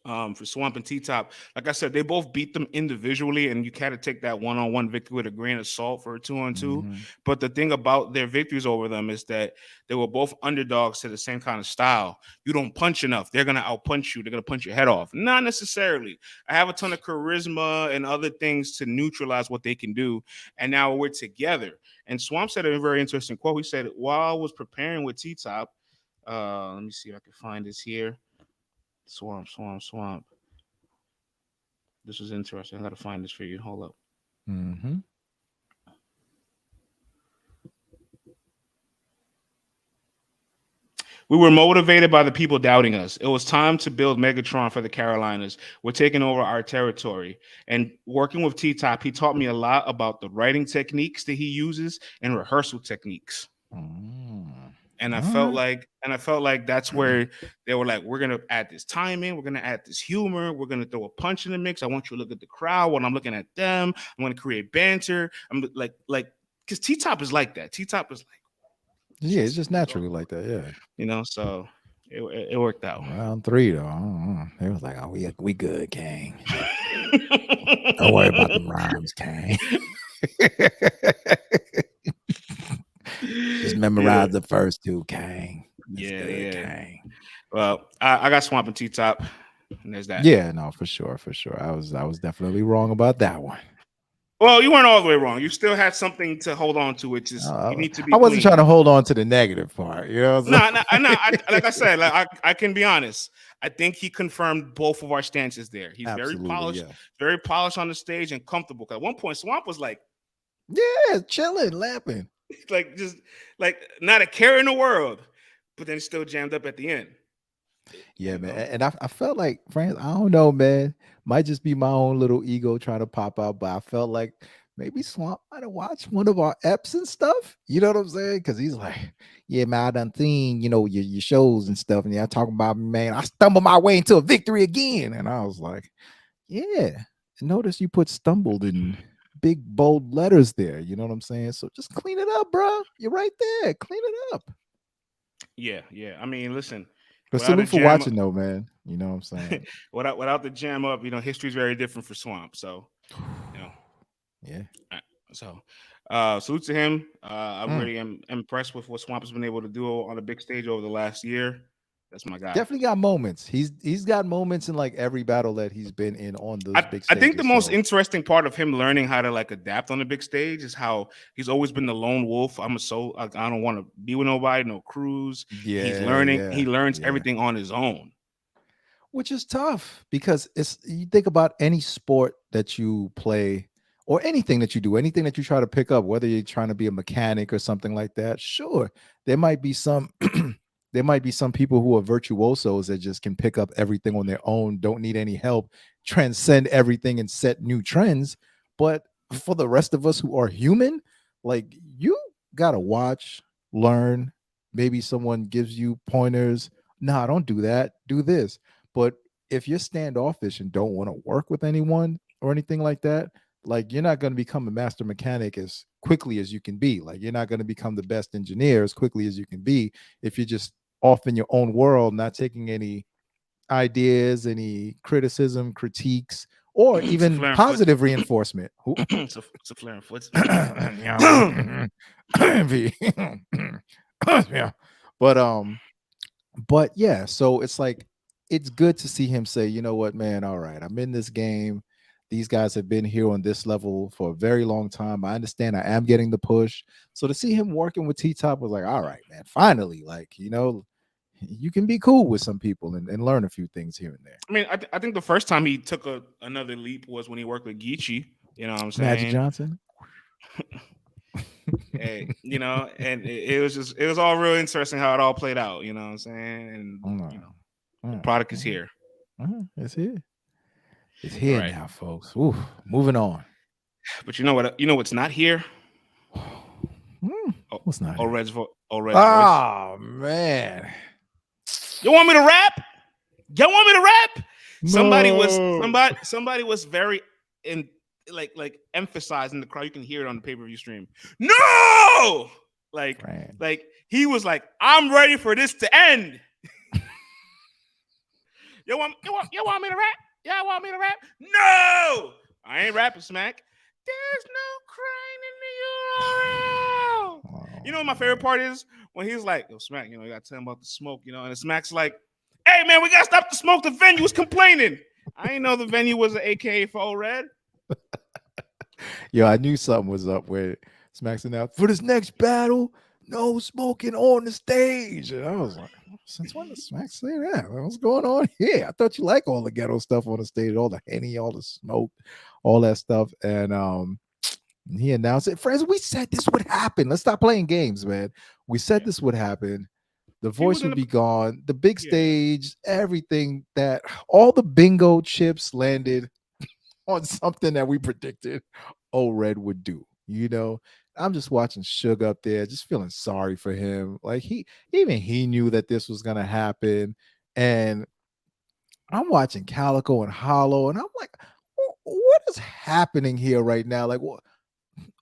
for Swamp and T-Top, like I said, they both beat them individually, and you kind of take that one-on-one victory with a grain of salt for a 2-on-2. But the thing about their victories over them is that they were both underdogs to the same kind of style. You don't punch enough, they're gonna outpunch you. They're gonna punch your head off. Not necessarily. I have a ton of charisma and other things to neutralize what they can do, and now we're together. And Swamp said a very interesting quote. He said, "While I was preparing with T-Top, let me see if I can find this here." Swamp. This is interesting. I gotta find this for you. Hold up. We were motivated by the people doubting us. It was time to build Megatron for the Carolinas. We're taking over our territory. And working with T-Top, he taught me a lot about the writing techniques that he uses and rehearsal techniques. And I felt like that's where they were like, we're gonna add this timing, we're gonna add this humor, we're gonna throw a punch in the mix. I want you to look at the crowd when I'm looking at them. I'm gonna create banter. I'm like because T-Top is like that. T-Top is like, yeah, it's just naturally like that. Yeah, so it worked out. Round 3 though, it was like, oh, we good, gang. Don't worry about the rhymes, gang. Just memorize the first 2, gang. Gang. Well, I got Swamp and T-Top, and there's that. Yeah, no, for sure. I was definitely wrong about that one. Well, you weren't all the way wrong. You still had something to hold on to, which is you need to be. I wasn't trying to hold on to the negative part, No. Like I said, I can be honest. I think he confirmed both of our stances there. He's very polished on the stage and comfortable. At one point, Swamp was like, yeah, chilling, laughing, like just like not a care in the world, but then still jammed up at the end. Yeah, man. And I felt like, friends, I don't know, man. Might just be my own little ego trying to pop out, but I felt like maybe Swamp might have watched one of our eps and stuff. You know what I'm saying? Because he's like, yeah, man, I done seen, your shows and stuff. And yeah, talking about, man, I stumbled my way into a victory again. And I was like, yeah. Notice you put stumbled in big, bold letters there. You know what I'm saying? So just clean it up, bro. You're right there. Clean it up. Yeah. I mean, listen. But salute for watching, though, man. You know what I'm saying? without the jam up, history's very different for Swamp. So, yeah. So, salute to him. I really am impressed with what Swamp has been able to do on a big stage over the last year. That's my guy. Definitely got moments. He's got moments in like every battle that he's been in on those big stages. I think the most interesting part of him learning how to like adapt on the big stage is how he's always been the lone wolf. I don't want to be with nobody, no crews. Yeah, he's learning. Yeah, he learns everything on his own, which is tough because you think about any sport that you play or anything that you do, anything that you try to pick up, whether you're trying to be a mechanic or something like that. Sure, there might be some. There might be some people who are virtuosos that just can pick up everything on their own, don't need any help, transcend everything and set new trends. But for the rest of us who are human, like you got to watch, learn. Maybe someone gives you pointers. Nah, don't do that. Do this. But if you're standoffish and don't want to work with anyone or anything like that, like you're not going to become a master mechanic as quickly as you can be. Like you're not going to become the best engineer as quickly as you can be if you're just off in your own world, not taking any ideas, any criticism, critiques, or even positive reinforcement. Saflare Footz. Yeah. But yeah, so it's like it's good to see him say, you know what, man, all right, I'm in this game. These guys have been here on this level for a very long time. I understand I am getting the push. So to see him working with T-Top was like, all right, man, finally, like, you can be cool with some people and learn a few things here and there. I mean, I think the first time he took another leap was when he worked with Geechee. You know what I'm saying? Magic Johnson. And it was all real interesting how it all played out. You know what I'm saying? And the product is here. It's here. It's here now, folks. Ooh, moving on. But you know what? You know what's not here? What's not? Red's voice. Man. You want me to rap? No. Somebody was very like emphasizing the crowd. You can hear it on the pay-per-view stream. No! Like he was like, I'm ready for this to end. You want me to rap? Y'all want me to rap? No! I ain't rapping, Smack. There's no crying in the URL. You know what my favorite part is? When he's like, yo, Smack, you gotta tell him about the smoke, and Smack's like, hey man, we gotta stop the smoke. The venue's complaining. I didn't know the venue was an AKA for Old Red. Yo, I knew something was up with Smack's out for this next battle. No smoking on the stage. And I was like, since when did Smack say that? What's going on here? I thought you like all the ghetto stuff on the stage, all the Henny, all the smoke, all that stuff. And he announced it. Friends, we said this would happen. Let's stop playing games, man. We said this would happen. The voice would be gone. The big Yeah. stage, everything that all the bingo chips landed on something that we predicted Red would do. I'm just watching Suge up there, just feeling sorry for him. Like he knew that this was gonna happen. And I'm watching Calicoe and Hollow, and I'm like, what is happening here right now? Like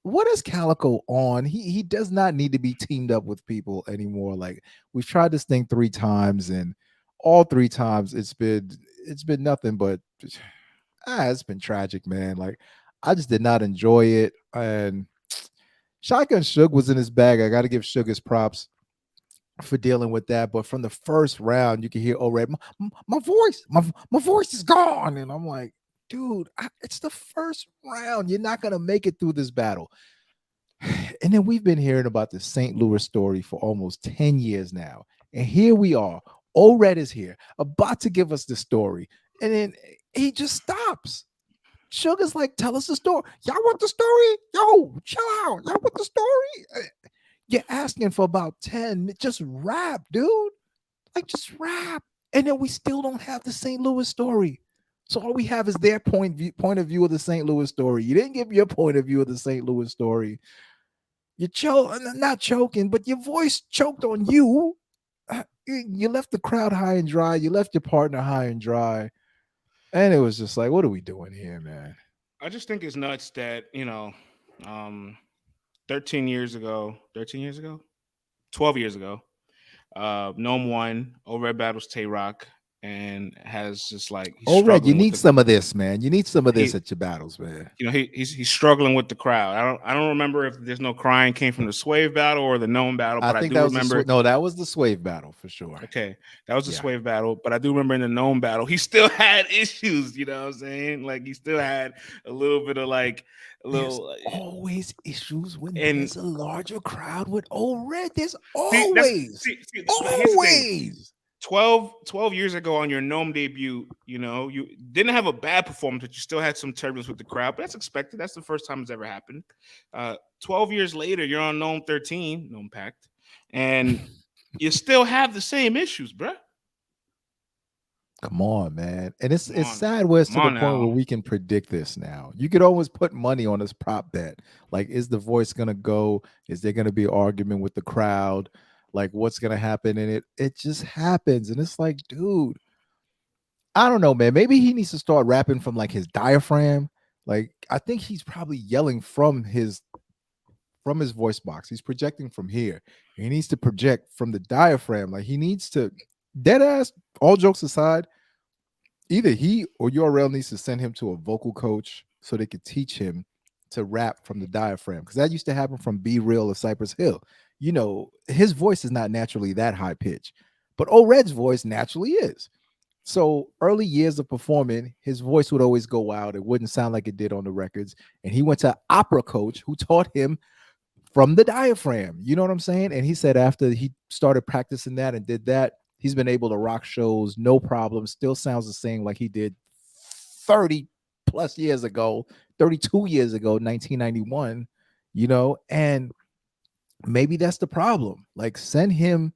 what is Calicoe on? He does not need to be teamed up with people anymore. Like we've tried this thing 3 times, and all 3 times it's been nothing but it's been tragic, man. Like I just did not enjoy it. And Shotgun Suge was in his bag. I got to give Suge his props for dealing with that. But from the first round, you can hear Red, my voice, my voice is gone. And I'm like, dude, it's the first round. You're not gonna make it through this battle. And then we've been hearing about the St. Louis story for almost 10 years now. And here we are. Red is here, about to give us the story. And then he just stops. Sugar's like, tell us the story. Y'all want the story? Yo, chill out. Y'all want the story? You're asking for about 10. Just rap, dude. Like, just rap. And then we still don't have the St. Louis story. So all we have is their point of view of the St. Louis story. You didn't give your point of view of the St. Louis story. You not choking, but your voice choked on you. You left the crowd high and dry. You left your partner high and dry. And it was just like, what are we doing here, man? I just think it's nuts that, 13 years ago, 12 years ago, NOME won, Red battles Tay-Rock, and has just like Red, you need some of this, man. You need some of this at your battles, man. He's struggling with the crowd. I don't remember if there's no crying came from the Swave battle or the NOME battle, but I do remember. That was the Swave battle for sure. Okay, that was the Swave battle, but I do remember in the NOME battle, he still had issues. You know what I'm saying? Like he still had a little bit of like a little. There's always issues when there's a larger crowd with Red. There's always. Always. 12 years ago on your NOME debut, you didn't have a bad performance, but you still had some turbulence with the crowd. But that's expected. That's the first time it's ever happened. 12 years later, you're on NOME 13, NOME Impact, and you still have the same issues, bruh. Come on, man. And it's sad where it's to the point where we can predict this now. You could always put money on this prop bet. Like, is the voice going to go? Is there going to be an argument with the crowd? Like, what's going to happen? And it just happens. And it's like, dude, I don't know, man. Maybe he needs to start rapping from like his diaphragm. Like, I think he's probably yelling from his voice box. He's projecting from here. He needs to project from the diaphragm. Like, he needs to, dead ass, all jokes aside, either he or URL needs to send him to a vocal coach so they could teach him to rap from the diaphragm. Because that used to happen from Be Real or Cypress Hill. His voice is not naturally that high pitch, but Red's voice naturally is. So early years of performing, his voice would always go out. It wouldn't sound like it did on the records. And he went to an opera coach who taught him from the diaphragm. You know what I'm saying? And he said after he started practicing that and did that, he's been able to rock shows, no problem. Still sounds the same like he did 30 plus years ago, 32 years ago, 1991, and maybe that's the problem. Like, send him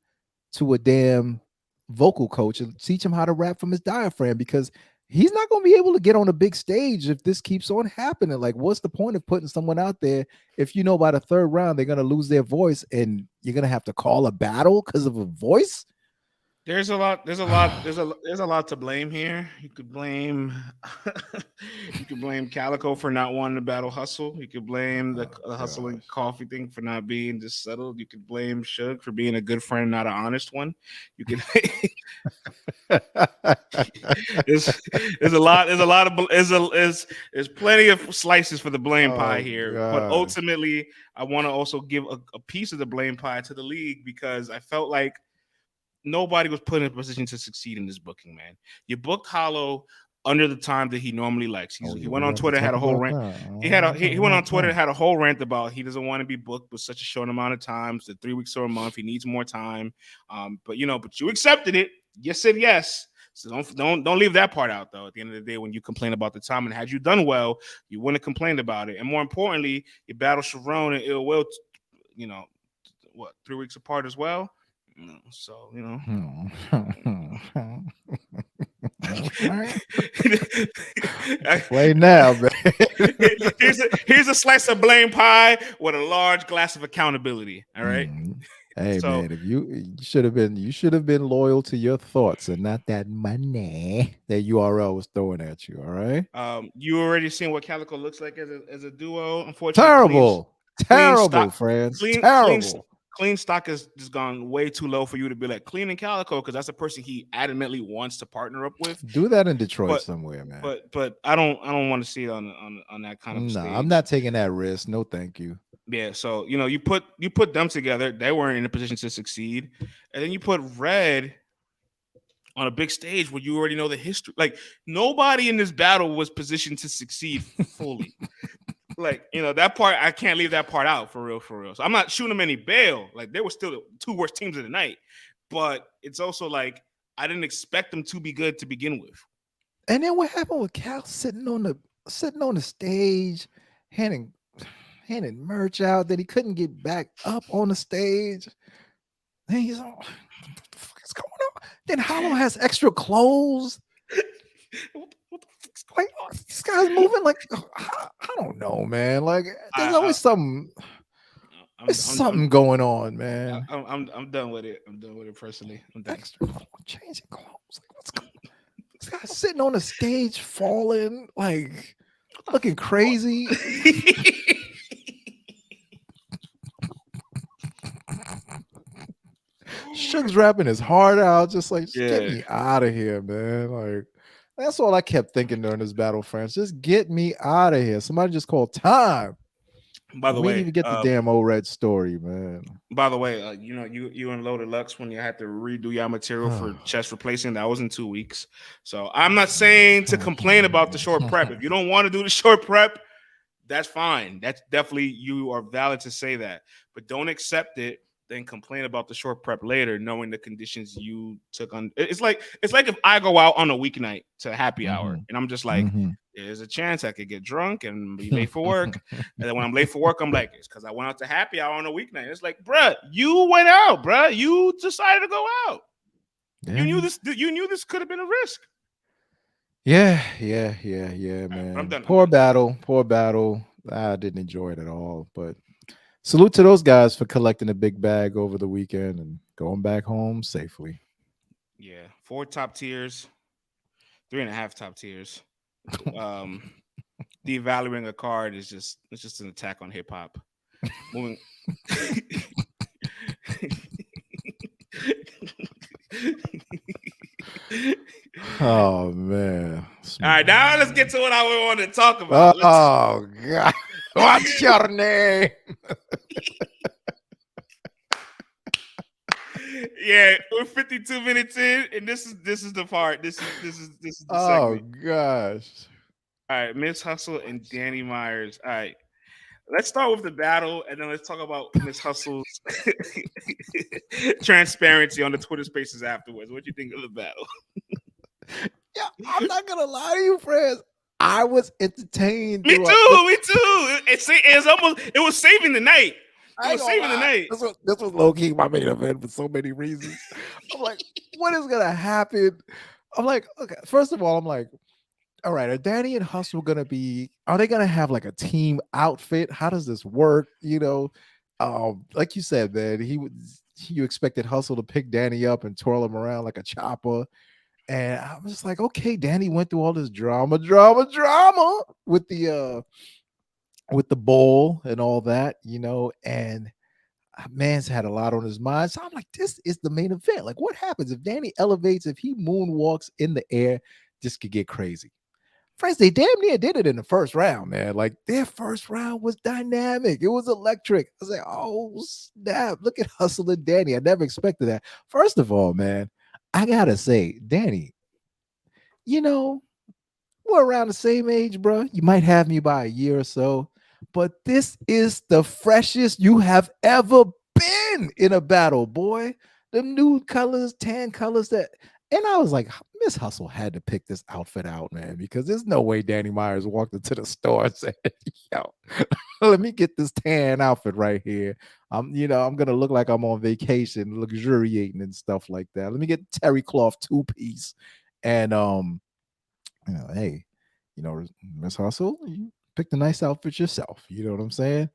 to a damn vocal coach and teach him how to rap from his diaphragm, because he's not going to be able to get on a big stage if this keeps on happening. Like, what's the point of putting someone out there if by the third round they're going to lose their voice and you're going to have to call a battle because of a voice? There's a lot to blame here. You could blame Calicoe for not wanting to battle Hustle. You could blame the Hustle and Coffee thing for not being just settled. You could blame Suge for being a good friend and not an honest one. You could there's plenty of slices for the blame pie here. God. But ultimately, I want to also give a piece of the blame pie to the league, because I felt like nobody was put in a position to succeed in this booking, man. You booked Hollow under the time that he normally likes. He went on Twitter, had a whole rant. He went on Twitter, had a whole rant about he doesn't want to be booked with such a short amount of time, so 3 weeks or a month. He needs more time. But you accepted it. You said yes. So don't leave that part out, though. At the end of the day, when you complain about the time, and had you done well, you wouldn't have complained about it. And more importantly, you battled Sharon and Ill Will, 3 weeks apart as well. So play now, man. here's a slice of blame pie with a large glass of accountability. All right. Hey man, if you should have been loyal to your thoughts and not that money that URL was throwing at you. All right. You already seen what Calicoe looks like as a duo. Unfortunately, terrible, friends. Clean stock has just gone way too low for you to be like Clean and Calicoe, because that's a person he adamantly wants to partner up with. Do that in Detroit somewhere, man. But I don't want to see it on that kind of stage. I'm not taking that risk. No, thank you. Yeah, so you put them together. They weren't in a position to succeed, and then you put Red on a big stage where you already know the history. Like, nobody in this battle was positioned to succeed fully. Like, that part, I can't leave that part out for real. So I'm not shooting them any bail. Like, they were still the two worst teams of the night, but it's also like I didn't expect them to be good to begin with. And then what happened with Cal sitting on the stage, handing merch out that he couldn't get back up on the stage? And he's all, what the fuck is going on? Then Hollow has extra clothes. What the fuck's going on? This guy's moving like, I don't know, man. Like, there's always something. There's something going on, man. I'm done with it. I'm done with it personally. I'm done. Extra clothes, changing clothes. Like, what's going on? This guy's sitting on the stage, falling, like, looking crazy. Suge's rapping his heart out, just like, get me out of here, man. Like, that's all I kept thinking during this battle, friends. Just get me out of here. Somebody just called time. By the way, we didn't even get the damn O-Red story, man. By the way, you and Loaded Lux, when you had to redo your material for chest replacing, that was in 2 weeks. So I'm not saying to complain about the short prep. If you don't want to do the short prep, that's fine. That's definitely, you are valid to say that, but don't accept it, then complain about the short prep later, knowing the conditions you took on. It's like if I go out on a weeknight to happy hour and I'm just like, there's a chance I could get drunk and be late for work. And then when I'm late for work, I'm like, it's because I went out to happy hour on a weeknight. It's like, bruh, you went out, bruh. You decided to go out. Yeah. You knew this could have been a risk. Yeah, man. I'm done. Poor battle. I didn't enjoy it at all, but salute to those guys for collecting a big bag over the weekend and going back home safely. Yeah, 4 top tiers, 3.5 top tiers. Devaluing a card is just an attack on hip hop. Moving. Oh man! All right, now let's get to what I want to talk about. Oh God! What's your name? Yeah, we're 52 minutes in, and this is the part. This is the segment. Oh gosh! All right, Miss Hustle and Danny Myers. All right, let's start with the battle, and then let's talk about Miss Hustle's transparency on the Twitter Spaces afterwards. What do you think of the battle? Yeah, I'm not gonna lie to you, friends. I was entertained. Me too. It was saving the night. This was low key my main event for so many reasons. I'm like, what is gonna happen? I'm like, okay. First of all, I'm like, all right, are Danny and Hustle are they gonna have like a team outfit? How does this work? Like you said, man, you expected Hustle to pick Danny up and twirl him around like a chopper. And I was just like, okay, Danny went through all this drama with the bowl and all that, and man's had a lot on his mind. So I'm like, this is the main event. Like, what happens if Danny elevates, if he moonwalks in the air? This could get crazy. Friends, they damn near did it in the first round, man. Like, their first round was dynamic. It was electric. I was like, oh, snap. Look at Hustle and Danny. I never expected that. First of all, man, I gotta say, Danny, we're around the same age, bro. You might have me by a year or so, but this is the freshest you have ever been in a battle, boy. The nude colors, tan colors and I was like, Miss Hustle had to pick this outfit out, man, because there's no way Danny Myers walked into the store and said, yo, let me get this tan outfit right here. I'm gonna look like I'm on vacation, luxuriating and stuff like that. Let me get terry cloth 2-piece, and hey, Miss Hustle, you picked a nice outfit yourself. You know what I'm saying?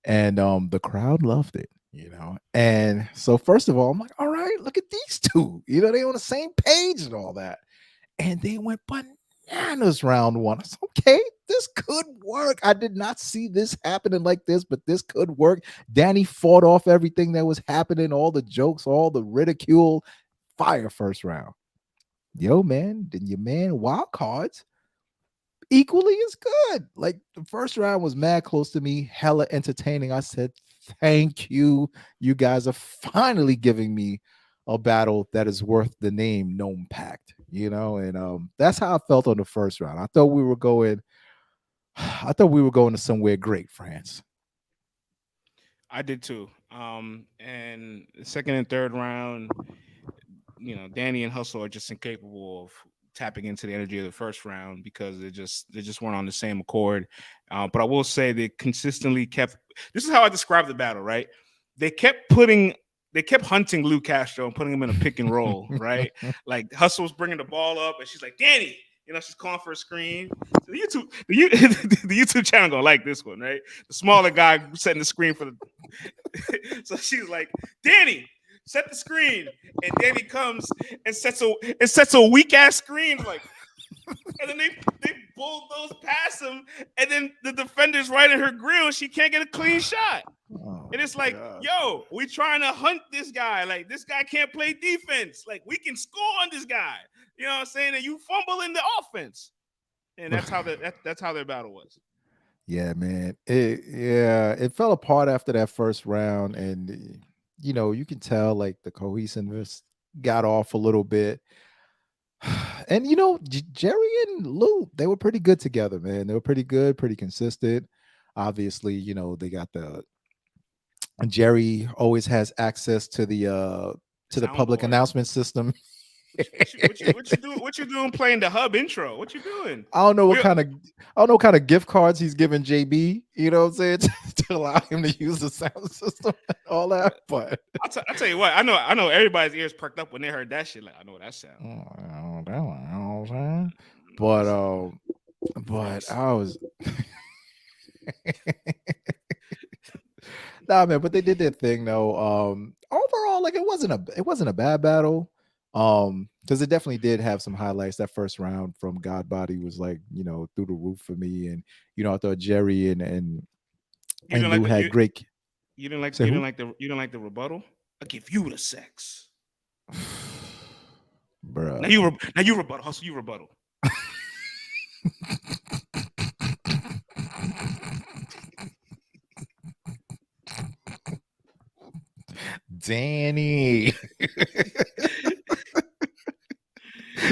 And the crowd loved it. And so first of all, I'm like, all right, look at these two. They on the same page and all that, and they went bananas round one. I said, okay, this could work. I did not see this happening like this, but this could work. Danny fought off everything that was happening, all the jokes, all the ridicule. Fire first round. Yo, man, then your man wild cards equally as good. Like the first round was mad close to me, hella entertaining. I said, thank you. You guys are finally giving me a battle that is worth the name NOME Impact, and that's how I felt on the first round. I thought we were going to somewhere great, France. I did too. And the second and third round, Danny and Hustle are just incapable of tapping into the energy of the first round because they just weren't on the same accord. But I will say they consistently kept. This is how I describe the battle, right? They kept hunting Lou Castro and putting him in a pick and roll, right? Like Hustle was bringing the ball up, and she's like, Danny, she's calling for a screen. So the YouTube channel gonna like this one, right? The smaller guy setting the screen for the. So she's like, Danny, set the screen, and Danny comes and sets a weak ass screen, like, and then they bulldoze past him, and then the defender's right in her grill. She can't get a clean shot. And it's like, yo, we trying to hunt this guy. Like, this guy can't play defense. Like, we can score on this guy. You know what I'm saying? And you fumble in the offense. And that's how their battle was. Yeah, man. It fell apart after that first round, and you can tell like the cohesiveness got off a little bit. And Jerry and Lou, they were pretty good together, man. They were pretty good, pretty consistent. Obviously, they got the Jerry always has access to the public announcement system. What you doing playing the hub intro? What you doing? I don't know what kind of gift cards he's giving JB, you know what I'm saying, to allow him to use the sound system and all that. But I'll tell you what, I know everybody's ears perked up when they heard that shit. Like, I know what that sound. But I was nah, man, but they did their thing though. Overall, like it wasn't a bad battle. Because it definitely did have some highlights. That first round from God Body was like, through the roof for me. And I thought Jerry and Lou had great. You didn't like the rebuttal? I give you the sex. Bruh. Now you rebuttal. Hustle, you rebuttal. Danny.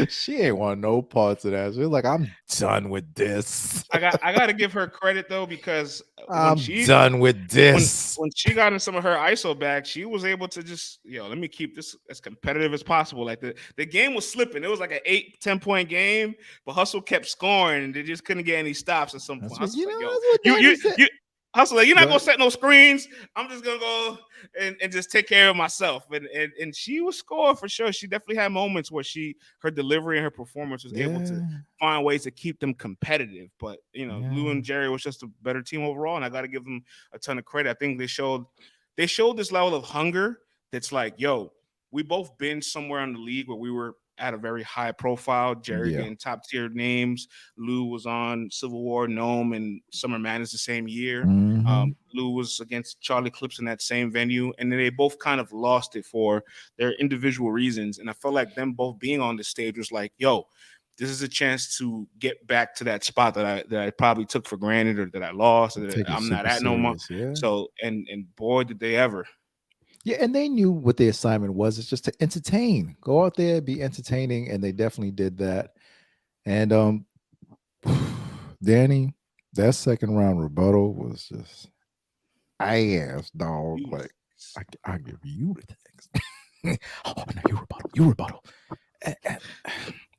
She ain't want no parts of that. She was like, I'm done with this. I got to give her credit though, because I'm done with this. When she got in some of her ISO back, she was able to just, let me keep this as competitive as possible. Like the game was slipping. It was like an 8-10 point game, but Hustle kept scoring and they just couldn't get any stops at some point. Hustle, like, you're not gonna set no screens. I'm just gonna go and just take care of myself. And she was scoring for sure. She definitely had moments where her delivery and her performance was able to find ways to keep them competitive. But Lou and Jerry was just a better team overall, and I got to give them a ton of credit. I think they showed this level of hunger that's like, yo, we both been somewhere in the league where we were at a very high profile. Jerry getting top tier names. Lou was on Civil War, NOME, and Summer Madness the same year. Mm-hmm. Lou was against Charlie Clips in that same venue, and then they both kind of lost it for their individual reasons. And I felt like them both being on the stage was like, yo, this is a chance to get back to that spot that I probably took for granted, or that I lost, or that I'm not at no more. Yeah. So and boy, did they ever. Yeah, and they knew what the assignment was. It's just to entertain. Go out there, be entertaining, and they definitely did that. And Danny, that second round rebuttal was just ass, dog. Like, I give you the things. Oh, now you rebuttal.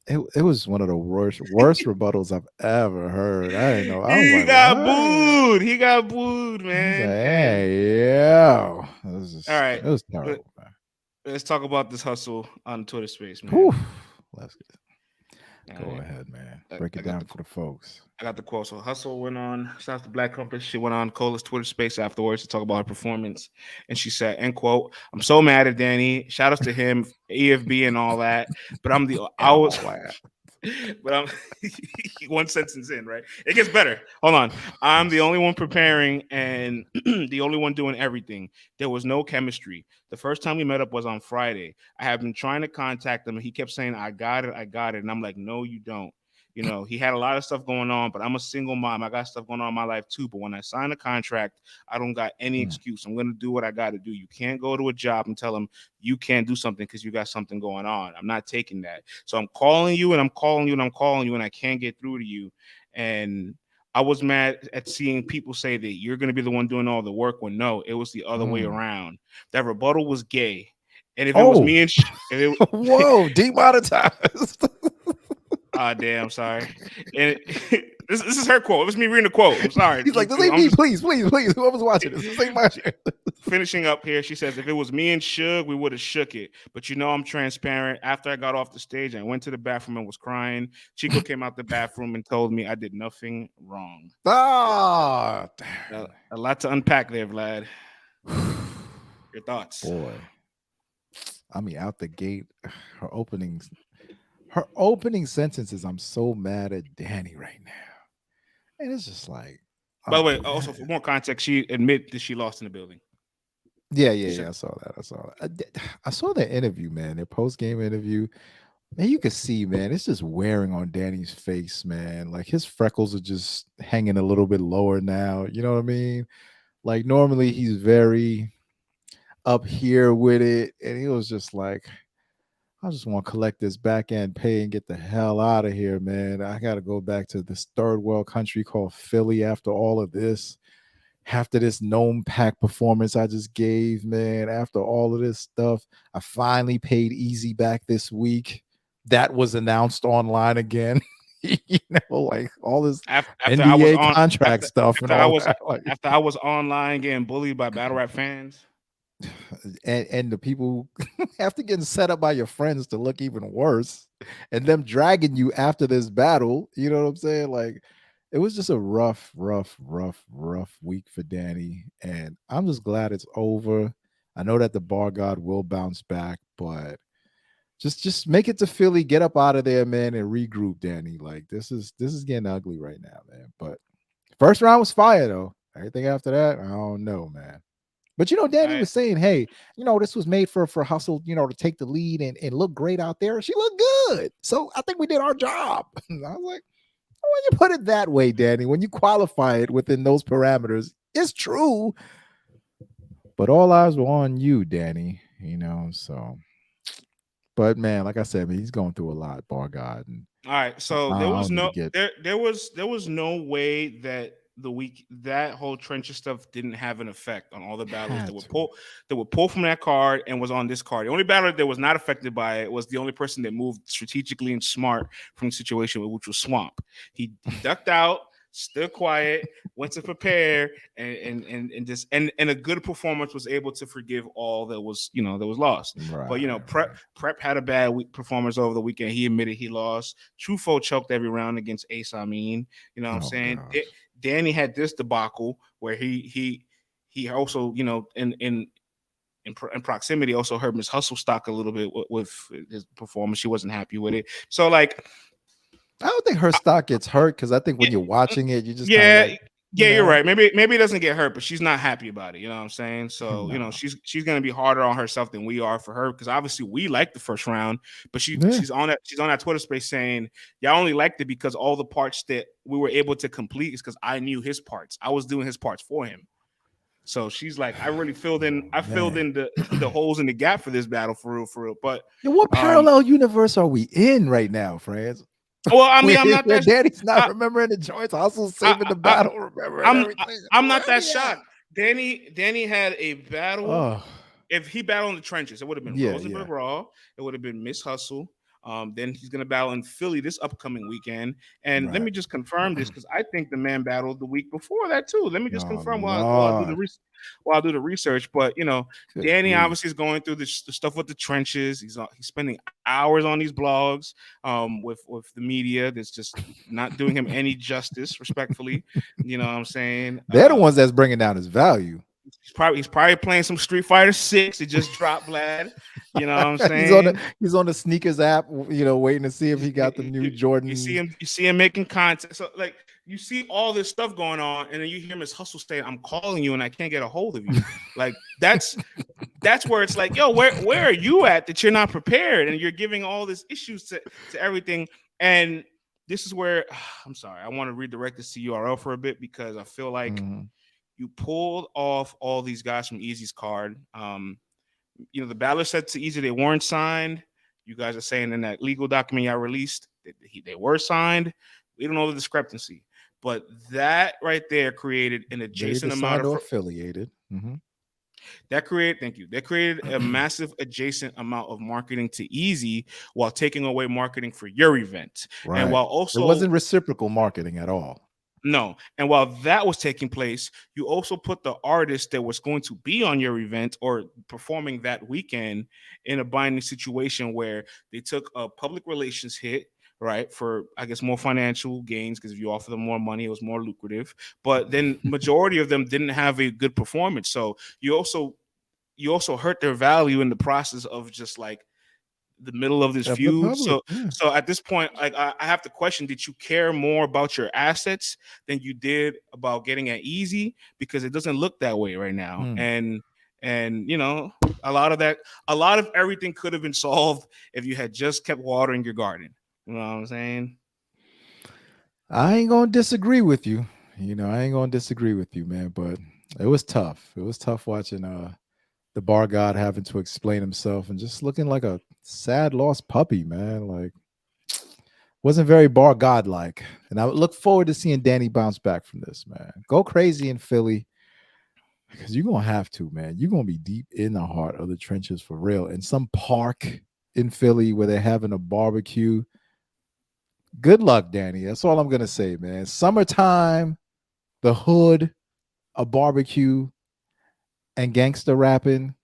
it was one of the worst rebuttals I've ever heard. I didn't know. I was He like, got what? booed. He got booed, I was like, man. And hey, yo, all right, it was terrible, man. let's talk about this hustle on Twitter Space, Whew. man. Let's All go right, ahead, man. Break it down for the folks. I got the quote. So Hustle went on, shout out to Black Compass. She went on Cola's Twitter Space afterwards to talk about her performance, and she said, "End quote. I'm so mad at Danny. Shout outs to him, EFB, and all that. But I was." But I'm one sentence in, right? It gets better. Hold on. I'm the only one preparing and the only one doing everything. There was no chemistry. The first time we met up was on Friday. I have been trying to contact him, and he kept saying, I got it. And I'm like, no, you don't. You know, he had a lot of stuff going on, but I'm a single mom. I got stuff going on in my life too. But when I sign a contract, I don't got any excuse. I'm going to do what I got to do. You can't go to a job and tell them you can't do something because you got something going on. I'm not taking that. So I'm calling you and I'm calling you and I'm calling you and I can't get through to you. And I was mad at seeing people say that you're going to be the one doing all the work when no, it was the other way around. That rebuttal was gay. And if it was me and whoa, demonetized. damn, sorry. And this is her quote. It was me reading the quote. I'm sorry. He's like, this ain't me. Please. Whoever's watching this ain't my shit. Finishing up here, she says, if it was me and Suge, we would have shook it. But you know, I'm transparent. After I got off the stage, I went to the bathroom and was crying. Chico came out the bathroom and told me I did nothing wrong. Ah, a lot to unpack there, Vlad. Your thoughts? Boy. I mean, out the gate, her opening sentences, I'm so mad at Danny right now. And it's just like, by the way, also for more context, she admitted that she lost in the building. Yeah. I saw that. I saw that interview, man. Their post-game interview. Man, you can see, man, it's just wearing on Danny's face, man. Like his freckles are just hanging a little bit lower now. You know what I mean? Like normally he's very up here with it. And he was just like, I just want to collect this back end pay and get the hell out of here, man. I got to go back to this third world country called Philly after all of this. After this NOME Impact performance I just gave, man, after all of this stuff, I finally paid Easy back this week. That was announced online again. You know, like all this after NBA contract stuff and all that. After I was online getting bullied by battle rap fans. And the people after getting set up by your friends to look even worse and them dragging you after this battle, you know what I'm saying? Like, it was just a rough week for Danny. And I'm just glad it's over. I know that the bar god will bounce back, but just make it to Philly, get up out of there, man, and regroup, Danny. Like this is getting ugly right now, man. But first round was fire though. Everything after that, I don't know, man. But you know, Danny was saying, hey, you know, this was made for Hustle, you know, to take the lead and look great out there. She looked good. So I think we did our job. And I was like, when you put it that way, Danny, when you qualify it within those parameters, it's true. But all eyes were on you, Danny, you know, so. But man, like I said, man, he's going through a lot, bar God. And all right, so there was no way that that whole trencher stuff didn't have an effect on all the battlers that would pull from that card and was on this card. The only battler that was not affected by it was the only person that moved strategically and smart from the situation, which was Swamp. He ducked out, stood quiet, went to prepare, and a good performance was able to forgive all that was lost. Right, but Prep had a bad performance over the weekend. He admitted he lost. Trufo choked every round against Ace. I mean, you know what I'm saying? Danny had this debacle where he also, you know, in proximity also hurt Miss Hustle stock a little bit with his performance. She wasn't happy with it. So like, I don't think her stock gets hurt because I think when you're watching it, you just you're right. Maybe it doesn't get hurt, but she's not happy about it. You know what I'm saying? So you know, she's gonna be harder on herself than we are for her because obviously we like the first round, but she's on that Twitter space saying y'all only liked it because all the parts that we were able to complete is because I knew his parts. I was doing his parts for him. So she's like, I really filled in. I filled in the holes in the gap for this battle for real. But what parallel universe are we in right now, friends? Well, I mean, I'm not that. Danny's not remembering the joints. Hustle saving the battle. I'm not that shocked. Danny had a battle. If he battled in the trenches, it would have been Rosenberg Raw. It would have been Miss Hustle. Then he's going to battle in Philly this upcoming weekend. And let me just confirm this because I think the man battled the week before that too. Let me just confirm while I do the research. But Danny obviously is going through the stuff with the trenches. He's spending hours on these blogs with the media that's just not doing him any justice, respectfully. You know what I'm saying? They're the ones that's bringing down his value. He's probably playing some Street Fighter 6. It just dropped, Vlad. You know what I'm saying? he's on the sneakers app, waiting to see if he got the new Jordan. You see him making content. So like you see all this stuff going on, and then you hear him as Hustle saying, "I'm calling you and I can't get a hold of you." Like that's where it's like, yo, where are you at that you're not prepared and you're giving all these issues to everything. And this is where I'm sorry, I want to redirect this to URL for a bit because I feel like you pulled off all these guys from Easy's card. The battler said to Easy they weren't signed. You guys are saying in that legal document y'all released that they were signed. We don't know the discrepancy, but that right there created an adjacent amount of affiliated. That created a massive adjacent amount of marketing to Easy while taking away marketing for your event, right. And while also it wasn't reciprocal marketing at all. No. And while that was taking place, you also put the artist that was going to be on your event or performing that weekend in a binding situation where they took a public relations hit, right, for, I guess, more financial gains because if you offer them more money, it was more lucrative. But then majority of them didn't have a good performance. So you also hurt their value in the process of just like the middle of this feud. So at this point, like I have to question, did you care more about your assets than you did about getting at Easy? Because it doesn't look that way right now. And a lot of everything could have been solved if you had just kept watering your garden. You know what I'm saying? I ain't gonna disagree with you. Man, but it was tough. It was tough watching the bar god having to explain himself and just looking like a sad lost puppy, man. Like, wasn't very bar god like. And I would look forward to seeing Danny bounce back from this, man. Go crazy in Philly because you're gonna have to, man. You're gonna be deep in the heart of the trenches for real. In some park in Philly where they're having a barbecue. Good luck, Danny. That's all I'm gonna say, man. Summertime, the hood, a barbecue, and gangster rapping.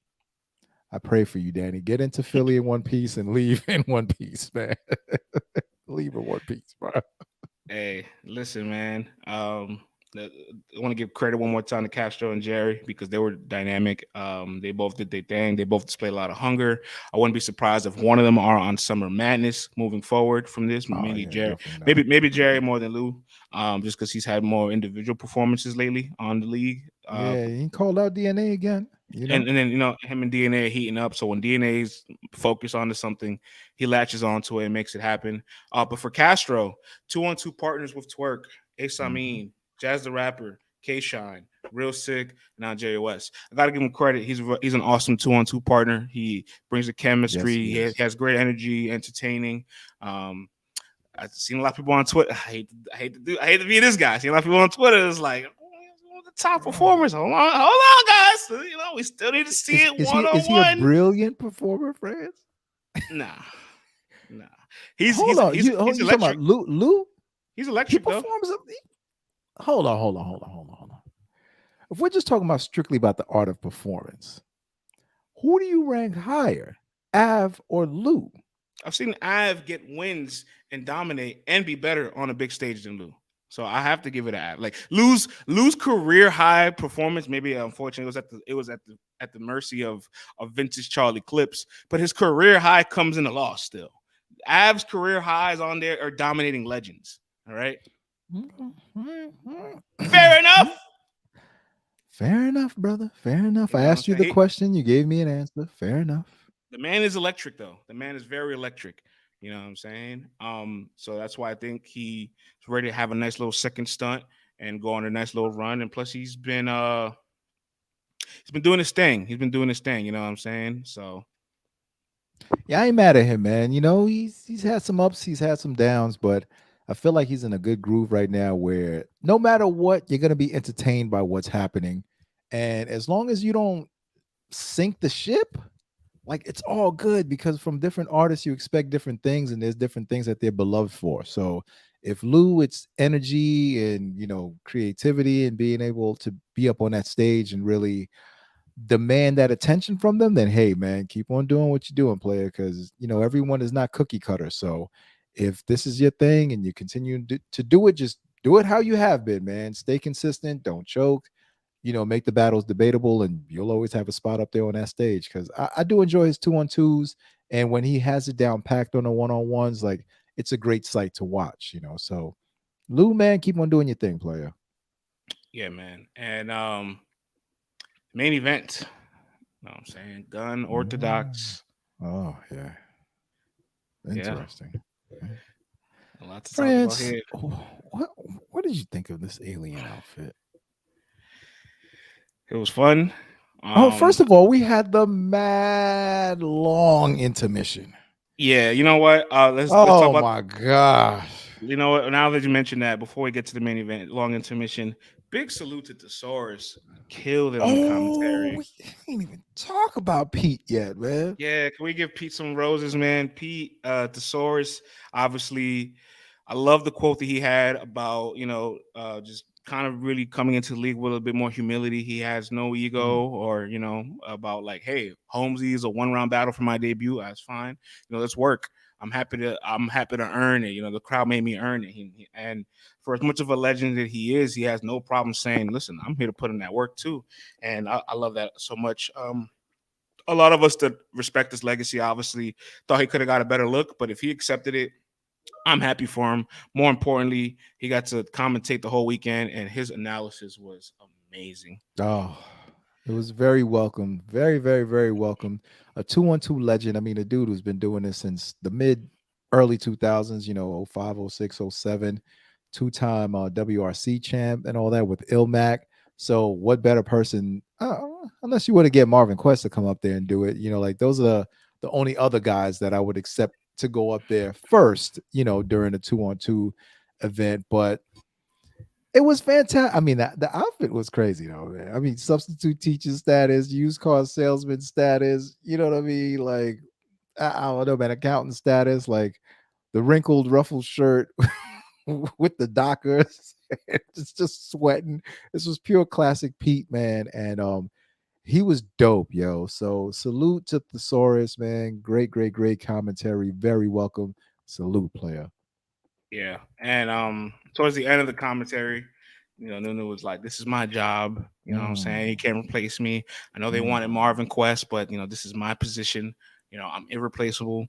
I pray for you, Danny. Get into Philly in one piece and leave in one piece, man. Leave in one piece, bro. Hey, listen, man. I want to give credit one more time to Castro and Jerry because they were dynamic. They both did their thing. They both displayed a lot of hunger. I wouldn't be surprised if one of them are on Summer Madness moving forward from this. Mainly Jerry, maybe Jerry more than Lou, just because he's had more individual performances lately on the league. He called out DNA again. And then him and DNA are heating up. So when DNA's focused onto something, he latches onto it and makes it happen. But for Castro, 2-on-2 partners with Twerk, Ace Amin, Jazz the Rapper, K-Shine, Real Sick, and now Jerry Wess. I got to give him credit. He's an awesome 2-on-2 partner. He brings the chemistry. He has great energy, entertaining. I've seen a lot of people on Twitter. I hate to be this guy. I see a lot of people on Twitter. It's like, the top performers. Hold on, guys. We still need to see it one-on-one. Is he a brilliant performer, friends? Nah. He's electric. Talking about Lou? He's electric, though. Hold on. If we're just talking about strictly about the art of performance, who do you rank higher, Av or Lou? I've seen Av get wins and dominate and be better on a big stage than Lou. So I have to give it Av. Like Lou's career high performance, maybe unfortunately it was at the mercy of vintage Charlie Clips, but his career high comes in a loss still. Av's career highs on there are dominating legends. All right. Fair enough. Fair enough, brother. Fair enough. I asked you the question. You gave me an answer. Fair enough. The man is electric, though. The man is very electric. You know what I'm saying? So that's why I think he's ready to have a nice little second stunt and go on a nice little run. And plus, he's been doing his thing. You know what I'm saying? So yeah, I ain't mad at him, man. He's had some ups, he's had some downs, but I feel like he's in a good groove right now where no matter what, you're gonna be entertained by what's happening. And as long as you don't sink the ship, like it's all good because from different artists you expect different things, and there's different things that they're beloved for. So if Lou, it's energy and creativity and being able to be up on that stage and really demand that attention from them, then hey man, keep on doing what you're doing, player, because everyone is not cookie cutter. So if this is your thing and you continue to do it, just do it how you have been, man. Stay consistent, don't choke, make the battles debatable, and you'll always have a spot up there on that stage. Because I do enjoy his 2-on-2s, and when he has it down packed on the 1-on-1s, like it's a great sight to watch. So Lou, man, keep on doing your thing, player. Yeah, man. And main event. You know what I'm saying? Gun Orthodox. Oh yeah, interesting. Yeah. A lot to talk about France, here. what did you think of this alien outfit? It was fun. First of all, we had the mad long intermission. Yeah, you know what? Let's talk about. Oh my gosh! You know what? Now that you mentioned that, before we get to the main event, long intermission, big salute to Saurus. Killed it on the commentary. We ain't even talk about Pete yet, man. Yeah, can we give Pete some roses, man? Pete, Saurus, obviously, I love the quote that he had about just kind of really coming into the league with a bit more humility. He has no ego, or about like, hey, Holmesy is a 1-round battle for my debut. That's fine. Let's work. I'm happy to earn it. The crowd made me earn it. And for as much of a legend that he is, he has no problem saying, listen, I'm here to put in that work too. And I love that so much. A lot of us that respect his legacy obviously thought he could have got a better look, but if he accepted it, I'm happy for him. More importantly, he got to commentate the whole weekend, and his analysis was amazing. Oh, it was very welcome. Very, very, very welcome. A 2-on-2 legend. I mean, a dude who's been doing this since the early 2000s, 05, 06, 07, two-time WRC champ and all that with Ilmac. So what better person, unless you were to get Marvin Quest to come up there and do it, like those are the only other guys that I would accept to go up there first, during a 2-on-2 event. But it was fantastic. I mean, the outfit was crazy though, man. I mean, substitute teacher status, used car salesman status, you know what I mean? Like, I don't know, man, accountant status, like the wrinkled, ruffled shirt with the Dockers. It's just sweating. This was pure classic Pete, man. And he was dope, yo. So salute to Thesaurus, man. Great, great, great commentary. Very welcome. Salute, player. Yeah. And towards the end of the commentary, Nunu was like, this is my job. You know what I'm saying? He can't replace me. I know they wanted Marvin Quest, but this is my position. I'm irreplaceable.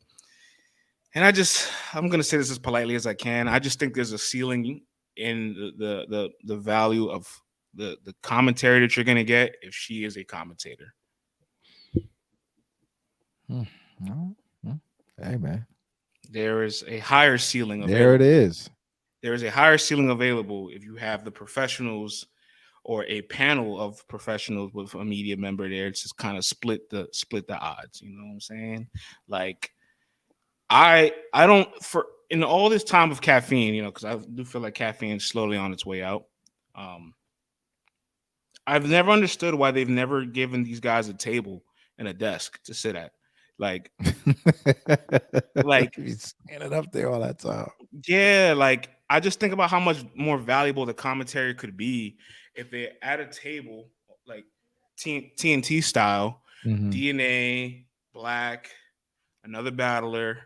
And I'm gonna say this as politely as I can. I just think there's a ceiling in the value of the commentary that you're gonna get if she is a commentator. Hey, man. There is a higher ceiling available. There it is. There is a higher ceiling available if you have the professionals or a panel of professionals with a media member there. It's just kind of split the odds. You know what I'm saying? Like, I don't, for in all this time of caffeine, because I do feel like caffeine is slowly on its way out. I've never understood why they've never given these guys a table and a desk to sit at. Like he's standing up there all that time. Yeah, like I just think about how much more valuable the commentary could be if they at a table like TNT style, DNA, Black, another battler,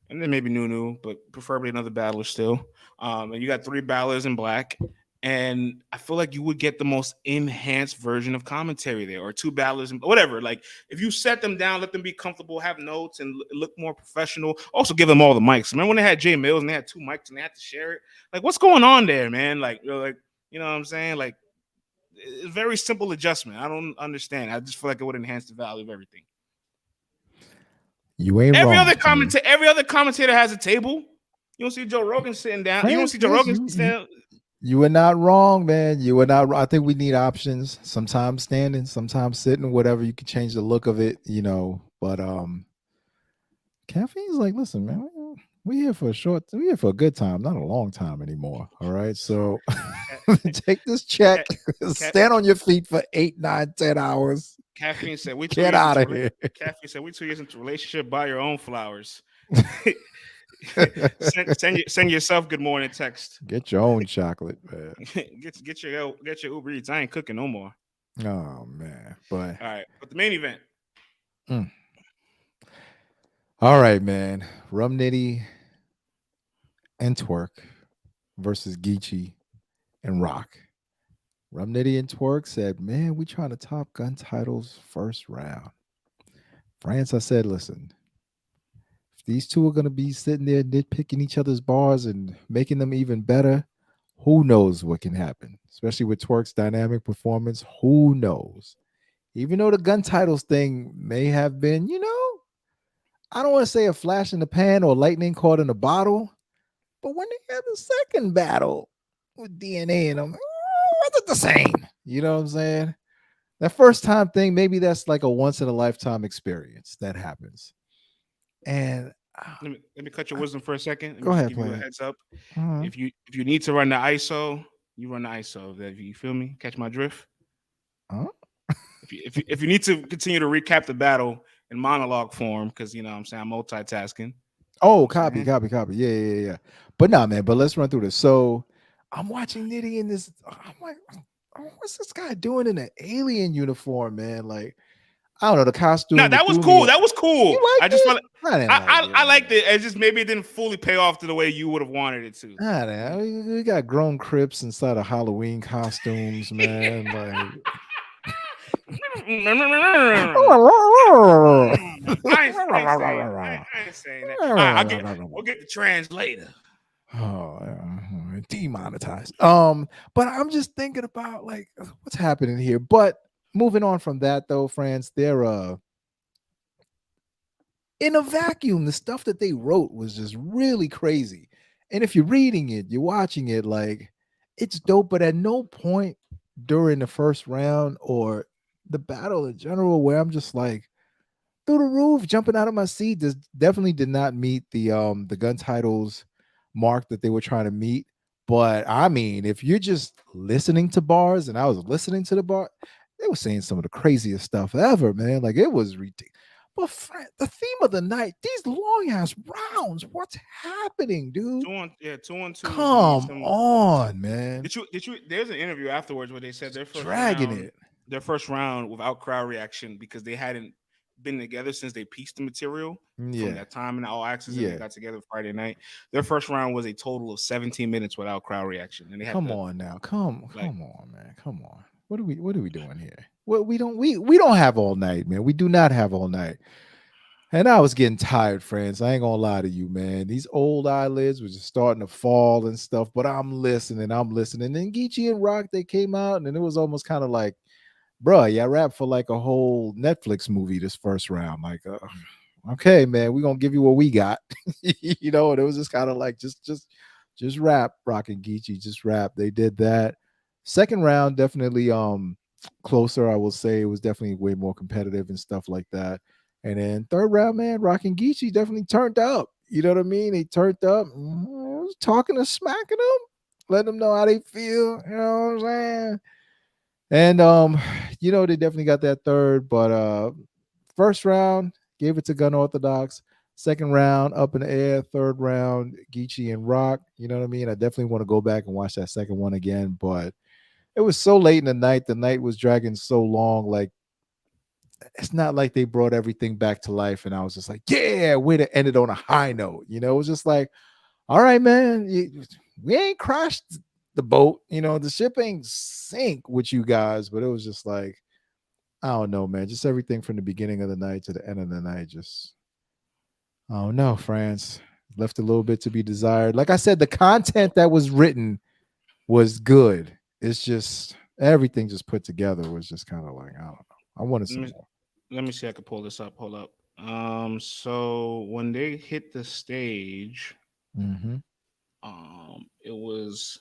and then maybe Nunu, but preferably another battler still. And you got 3 battlers in Black. And I feel like you would get the most enhanced version of commentary there, or 2 battlers, whatever. Like if you set them down, let them be comfortable, have notes, and look more professional. Also, give them all the mics. Remember when they had Jay Mills and they had 2 mics and they had to share it? Like, what's going on there, man? Like you know what I'm saying? Like, it's a very simple adjustment. I don't understand. I just feel like it would enhance the value of everything. You ain't every wrong. Every other commentator has a table. You don't see Joe Rogan sitting down. You don't see Joe Rogan sitting. You are not wrong, man. You are not wrong. I think we need options. Sometimes standing, sometimes sitting, whatever. You can change the look of it, But caffeine's like, listen, man, we here for a good time, not a long time anymore. All right. So take this check, stand on your feet for 8, 9, 10 hours. Caffeine said, "We 2 Get years out into of here. Caffeine said, "We 2 years into relationship. Buy your own flowers. send yourself good morning text. Get your own chocolate, man. get your Uber Eats. I ain't cooking no more. Oh man, but All right, but the main event. All right, man. Rum Nitty and Twerk versus Geechee and Rock. Rum Nitty and Twerk said, "Man, we trying to top gun titles first round." France, I said, "Listen, if these two are gonna be sitting there nitpicking each other's bars and making them even better, who knows what can happen? Especially with Twerk's dynamic performance, who knows? Even though the gun titles thing may have been, I don't want to say a flash in the pan or lightning caught in a bottle, but when they had the second battle with DNA in them, was it the same? You know what I'm saying? That first time thing, maybe that's like a once in a lifetime experience that happens. And let me cut your wisdom for a second. Let me go just ahead, give you a play it. heads up. If you need to run the ISO, you run the ISO. You feel me? Catch my drift? If you need to continue to recap the battle in monologue form, because you know what I'm saying, I'm multitasking. Oh, copy. Yeah. But nah, man, but let's run through this. So I'm watching Nitty in this. I'm like, what's this guy doing in an alien uniform, man? Like, I don't know, the costume. No, It that was threw cool. me. That was cool. You liked I just it? felt I didn't like it. I liked it. It's just maybe it didn't fully pay off to the way you would have wanted it to. I don't know. We got grown Crips inside of Halloween costumes, man. Like, I ain't saying that. We'll get the translator. Oh, demonetized. But I'm just thinking about like what's happening here. But moving on from that though, friends, they're in a vacuum. The stuff that they wrote was just really crazy. And if you're reading it, you're watching it, like it's dope. But at no point during the first round or the battle in general where I'm just like through the roof, jumping out of my seat. This definitely did not meet the gun titles mark that they were trying to meet. But I mean, if you're just listening to bars, and I was listening to the bar, they were saying some of the craziest stuff ever, man. Like it was ridiculous. But the theme of the night, these long ass rounds, what's happening, dude? 2-on-2. Come on, man. Did you? There's an interview afterwards where they said their first round without crowd reaction because they hadn't been together since they pieced the material from that time in All Access and they got together Friday night. Their first round was a total of 17 minutes without crowd reaction. And they had come on, man. Come on. What are we doing here? We don't have all night, man. We do not have all night. And I was getting tired, friends. I ain't gonna lie to you, man. These old eyelids were just starting to fall and stuff. But I'm listening. And then Geechee and Rock, they came out, and it was almost kind of like, bruh, yeah, I rap for like a whole Netflix movie this first round. Like, okay, man, we're gonna give you what we got. And it was just kind of like just rap, Rock and Geechee, just rap. They did that. Second round, definitely closer, I will say. It was definitely way more competitive and stuff like that. And then third round, man, Rock and Geechee definitely turned up. You know what I mean? They turned up, talking and smacking them, letting them know how they feel. You know what I'm saying? And they definitely got that third, but first round gave it to Gun Orthodox. Second round up in the air. Third round Geechee and Rock. You know what I mean? I definitely want to go back and watch that second one again, but it was so late in the night. The night was dragging so long. Like it's not like they brought everything back to life, and I was just like, yeah, way to end it on a high note. It was just like, all right, man, we ain't crashed the boat. The ship ain't sink with you guys, but it was just like, I don't know, man. Just everything from the beginning of the night to the end of the night, just, I don't know, France left a little bit to be desired. Like I said, the content that was written was good. It's just everything just put together was just kind of like, I don't know. I wanted some more. Let me see. I can pull this up. Hold up. So when they hit the stage, it was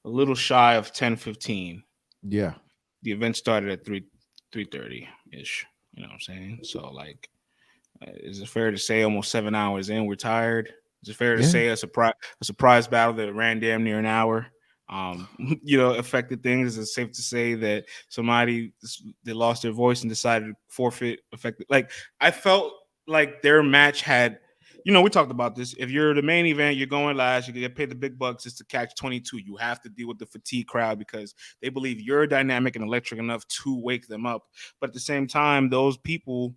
a little shy of 10:15. Yeah. The event started at 3:30 ish. You know what I'm saying? So like, is it fair to say almost 7 hours in we're tired? Is it fair to say a surprise battle that ran damn near an hour affected things. It's safe to say that somebody they lost their voice and decided to forfeit affected. Like I felt like their match had. We talked about this. If you're the main event, you're going last, you get paid the big bucks just to catch 22. You have to deal with the fatigue crowd because they believe you're dynamic and electric enough to wake them up. But at the same time, those people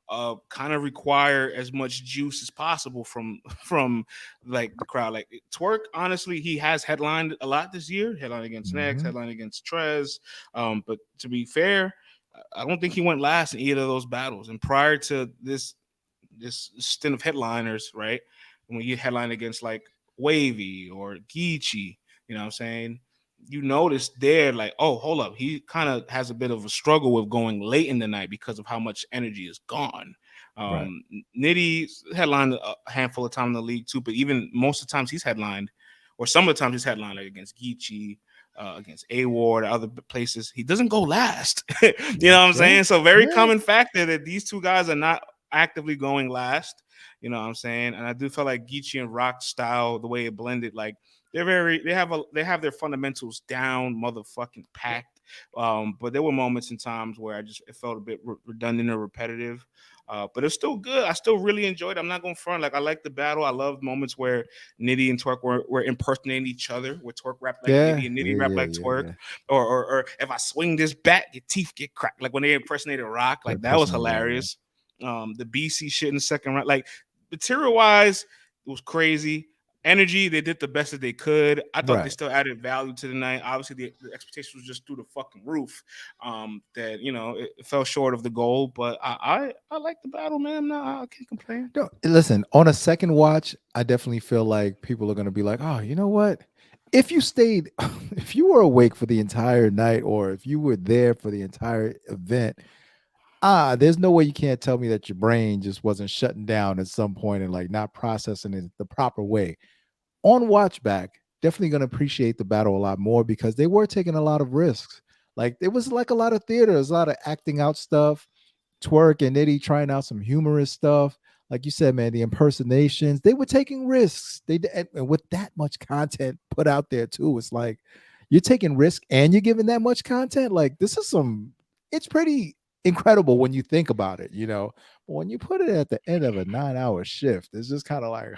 kind of require as much juice as possible from from like the crowd. Like Twerk, honestly, he has headlined a lot this year. Headline against Next, headline against Trez. But to be fair, I don't think he went last in either of those battles. And prior to this stint of headliners, right? When you headline against like Wavy or Geechee, you know what I'm saying? You notice there, like, oh, hold up. He kind of has a bit of a struggle with going late in the night because of how much energy is gone. Right. Nitty headlined a handful of times in the league too, but even most of the times he's headlined, or some of the times he's headlined like against Geechee, against A Ward, other places. He doesn't go last. You know what I'm saying? So very common factor that these two guys are not actively going last. You know what I'm saying? And I do feel like Geechee and Rock style, the way it blended, like they have their fundamentals down, motherfucking packed. But there were moments and times where it felt a bit redundant or repetitive. But it's still good. I still really enjoyed it. I'm not going to front. Like I like the battle. I love moments where Nitty and Twerk were impersonating each other, where Twerk rap like Nitty and Nitty rap like Twerk. Or if I swing this bat, your teeth get cracked. Like when they impersonated Rock, like that was hilarious. The BC shit in the second round, like material wise, it was crazy. Energy, they did the best that they could. I thought they still added value to the night. Obviously, the expectation was just through the fucking roof. That it fell short of the goal, but I like the battle, man. I can't complain. No, listen, on a second watch, I definitely feel like people are gonna be like, oh, you know what? If you stayed, if you were awake for the entire night, or if you were there for the entire event, there's no way you can't tell me that your brain just wasn't shutting down at some point and like not processing it the proper way. On watch back, definitely going to appreciate the battle a lot more because they were taking a lot of risks. Like it was like a lot of theater, a lot of acting out stuff. Twerk and Nitty trying out some humorous stuff. Like you said, man, the impersonations, they were taking risks. And with that much content put out there too, it's like you're taking risk and you're giving that much content. Like this is it's pretty incredible when you think about it, But when you put it at the end of a 9-hour shift, it's just kind of like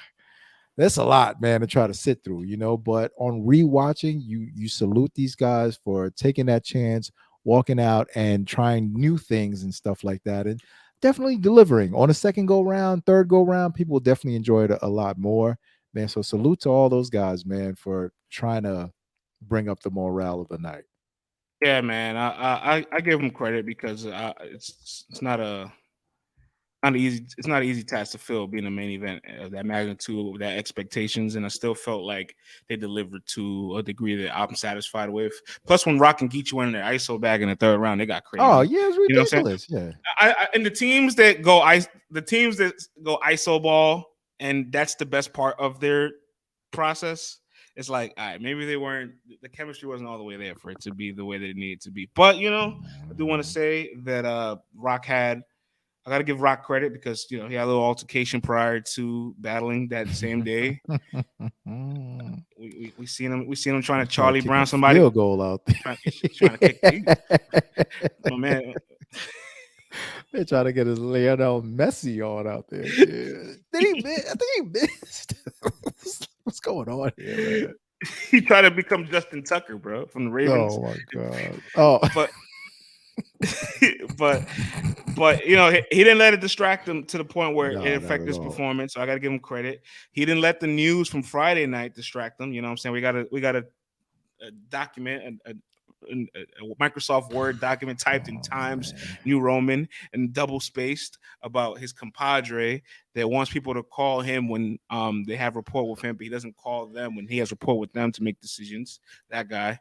that's a lot, man, to try to sit through, But on rewatching, you salute these guys for taking that chance, walking out and trying new things and stuff like that, and definitely delivering on a second go round, third go round. People will definitely enjoy it a lot more, man. So salute to all those guys, man, for trying to bring up the morale of the night. Yeah, man. I give them credit because it's not it's not an easy task to fill being a main event of that magnitude with that expectations, and I still felt like they delivered to a degree that I'm satisfied with. Plus, when Rock and Geechee went in their ISO bag in the third round, they got crazy. Oh yeah, it's ridiculous. You know what I'm saying? Yeah. And the teams that go ISO ball, and that's the best part of their process. It's like, all right, maybe the chemistry wasn't all the way there for it to be the way that it needed to be. But I do want to say that Rock I got to give Rock credit because he had a little altercation prior to battling that same day. we seen him trying to Charlie Brown somebody. Field goal out there. Trying to kick. Oh man, they're trying to get his Lionel Messi on out there. Dude. Did he miss? I think he missed. What's going on here, man? He tried to become Justin Tucker, bro, from the Ravens. Oh my god. Oh, but he didn't let it distract him to the point where it affected his performance. So I got to give him credit. He didn't let the news from Friday night distract him. You know what I'm saying? We got a document, a Microsoft Word document typed in Times New Roman and double spaced about his compadre that wants people to call him when they have rapport with him, but he doesn't call them when he has rapport with them to make decisions. That guy,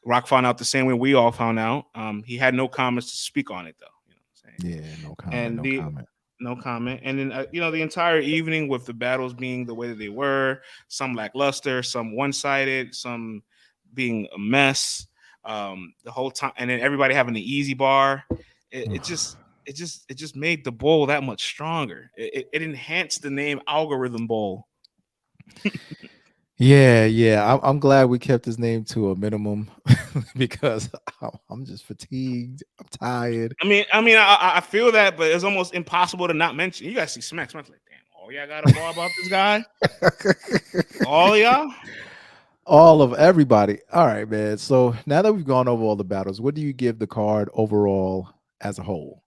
Rock found out the same way we all found out. He had no comments to speak on it, though. You know what I'm saying? Yeah, no comment. No comment. And then, the entire evening with the battles being the way that they were, some lackluster, some one-sided, some being a mess, the whole time, and then everybody having the easy bar. It just made the bowl that much stronger. It enhanced the name Algorithm Bowl. Yeah. I'm glad we kept his name to a minimum because I'm just fatigued. I'm tired. I feel that, but it's almost impossible to not mention. You guys see Smack. Smack's like, damn, all y'all got a bar about this guy? All y'all? All of everybody. All right, man. So now that we've gone over all the battles, what do you give the card overall as a whole?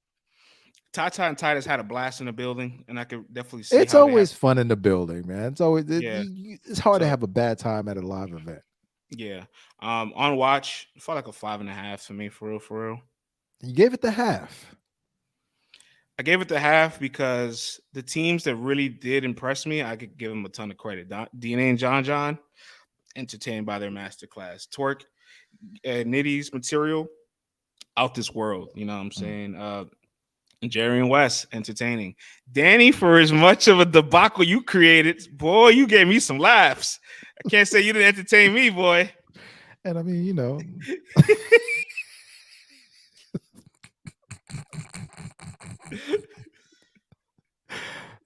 Tata and Titus had a blast in the building, and I could definitely see It's how they have. always fun in the building, man. It's always Yeah. it's hard to So have a bad time at a live event. yeah. On watch, it felt like a 5.5 for me, for real, for real. You gave it the half. I gave it the half because the teams that really did impress me, I could give them a ton of credit. DNA and John, entertained by their masterclass. Twerk, Nitty's material, out this world. You know what I'm saying? Jerry and Wess, entertaining. Danny, for as much of a debacle you created, boy, you gave me some laughs. I can't say you didn't entertain me, boy. And I mean,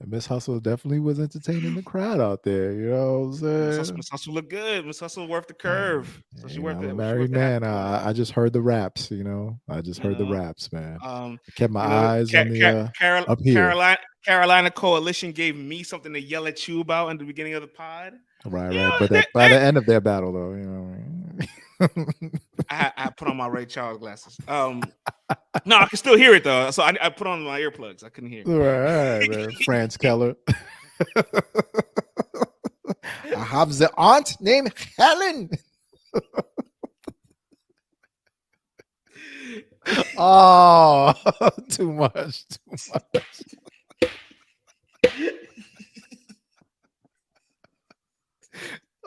Miss Hustle definitely was entertaining the crowd out there. You know what I'm saying? Miss Hustle look good. Miss Hustle worth the curve. So she worth I'm a it. She married worth the half man. point. I just heard the raps. I just You heard the know, raps, man. um, I kept my eyes on the up here. Carolina Coalition gave me something to yell at you about in the beginning of the pod. Right. But that by the end of their battle, though, I put on my Ray Charles glasses. No, I can still hear it though. So I put on my earplugs. I couldn't hear. All right, man. Franz Keller. I have the aunt named Helen. Oh, too much.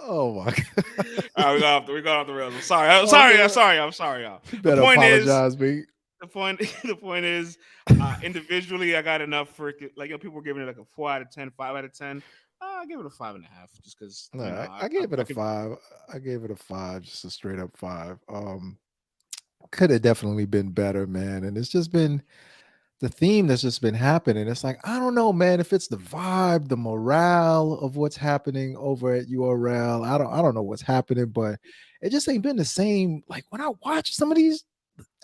Oh my god. All right, we got off the rails. I'm sorry, y'all. You better apologize, me. The point is, individually, I got enough for it. Like, people were giving it like a 4 out of 10, 5 out of 10. I give it a 5.5, just because. No, I gave it a 5. I gave it a 5, just a straight up 5. Could have definitely been better, man. And it's just been the theme that's just been happening. It's like, I don't know, man, if it's the vibe, the morale of what's happening over at URL. I don't know what's happening, but it just ain't been the same. Like when I watch some of these,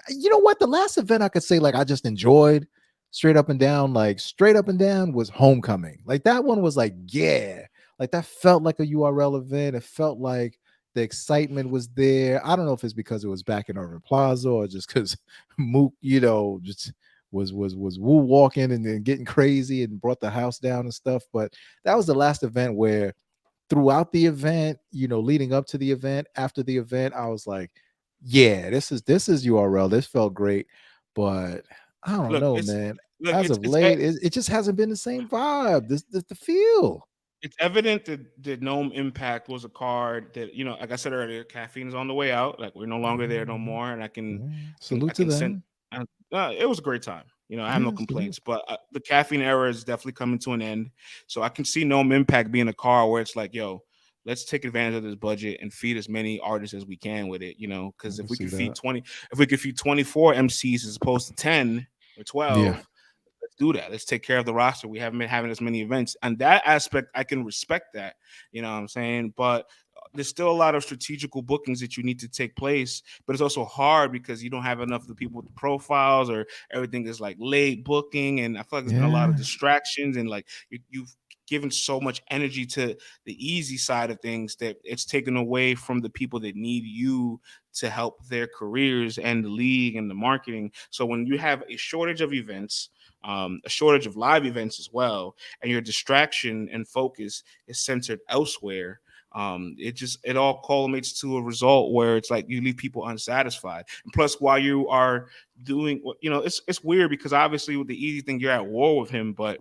you know what? The last event I could say, like, I just enjoyed straight up and down, was Homecoming. Like that one was like, yeah, like that felt like a URL event. It felt like the excitement was there. I don't know if it's because it was back in Urban Plaza or just because Mook, just was woo walking and then getting crazy and brought the house down and stuff. But that was the last event where throughout the event, leading up to the event, after the event, I was like, yeah, this is URL. This felt great. But I don't know, man. As of late, it just hasn't been the same vibe. The feel. It's evident that NOME Impact was a card that, like I said earlier, caffeine is on the way out. Like we're no longer there no more, and I can salute to them. It was a great time. I have no complaints, but the caffeine era is definitely coming to an end. So I can see NOME Impact being a card where it's like, yo, let's take advantage of this budget and feed as many artists as we can with it. Because if we could feed 24 MCs as opposed to 10 or 12. Let's do that. Let's take care of the roster. We haven't been having as many events. And that aspect, I can respect that. You know what I'm saying? But there's still a lot of strategical bookings that you need to take place. But it's also hard because you don't have enough of the people with the profiles, or everything is like late booking. And I feel like there's been a lot of distractions, and like you've given so much energy to the easy side of things that it's taken away from the people that need you to help their careers and the league and the marketing. So when you have a shortage of events, a shortage of live events as well, and your distraction and focus is centered elsewhere, it all culminates to a result where it's like you leave people unsatisfied. And plus, while you are doing, it's weird because obviously with the easy thing, you're at war with him, but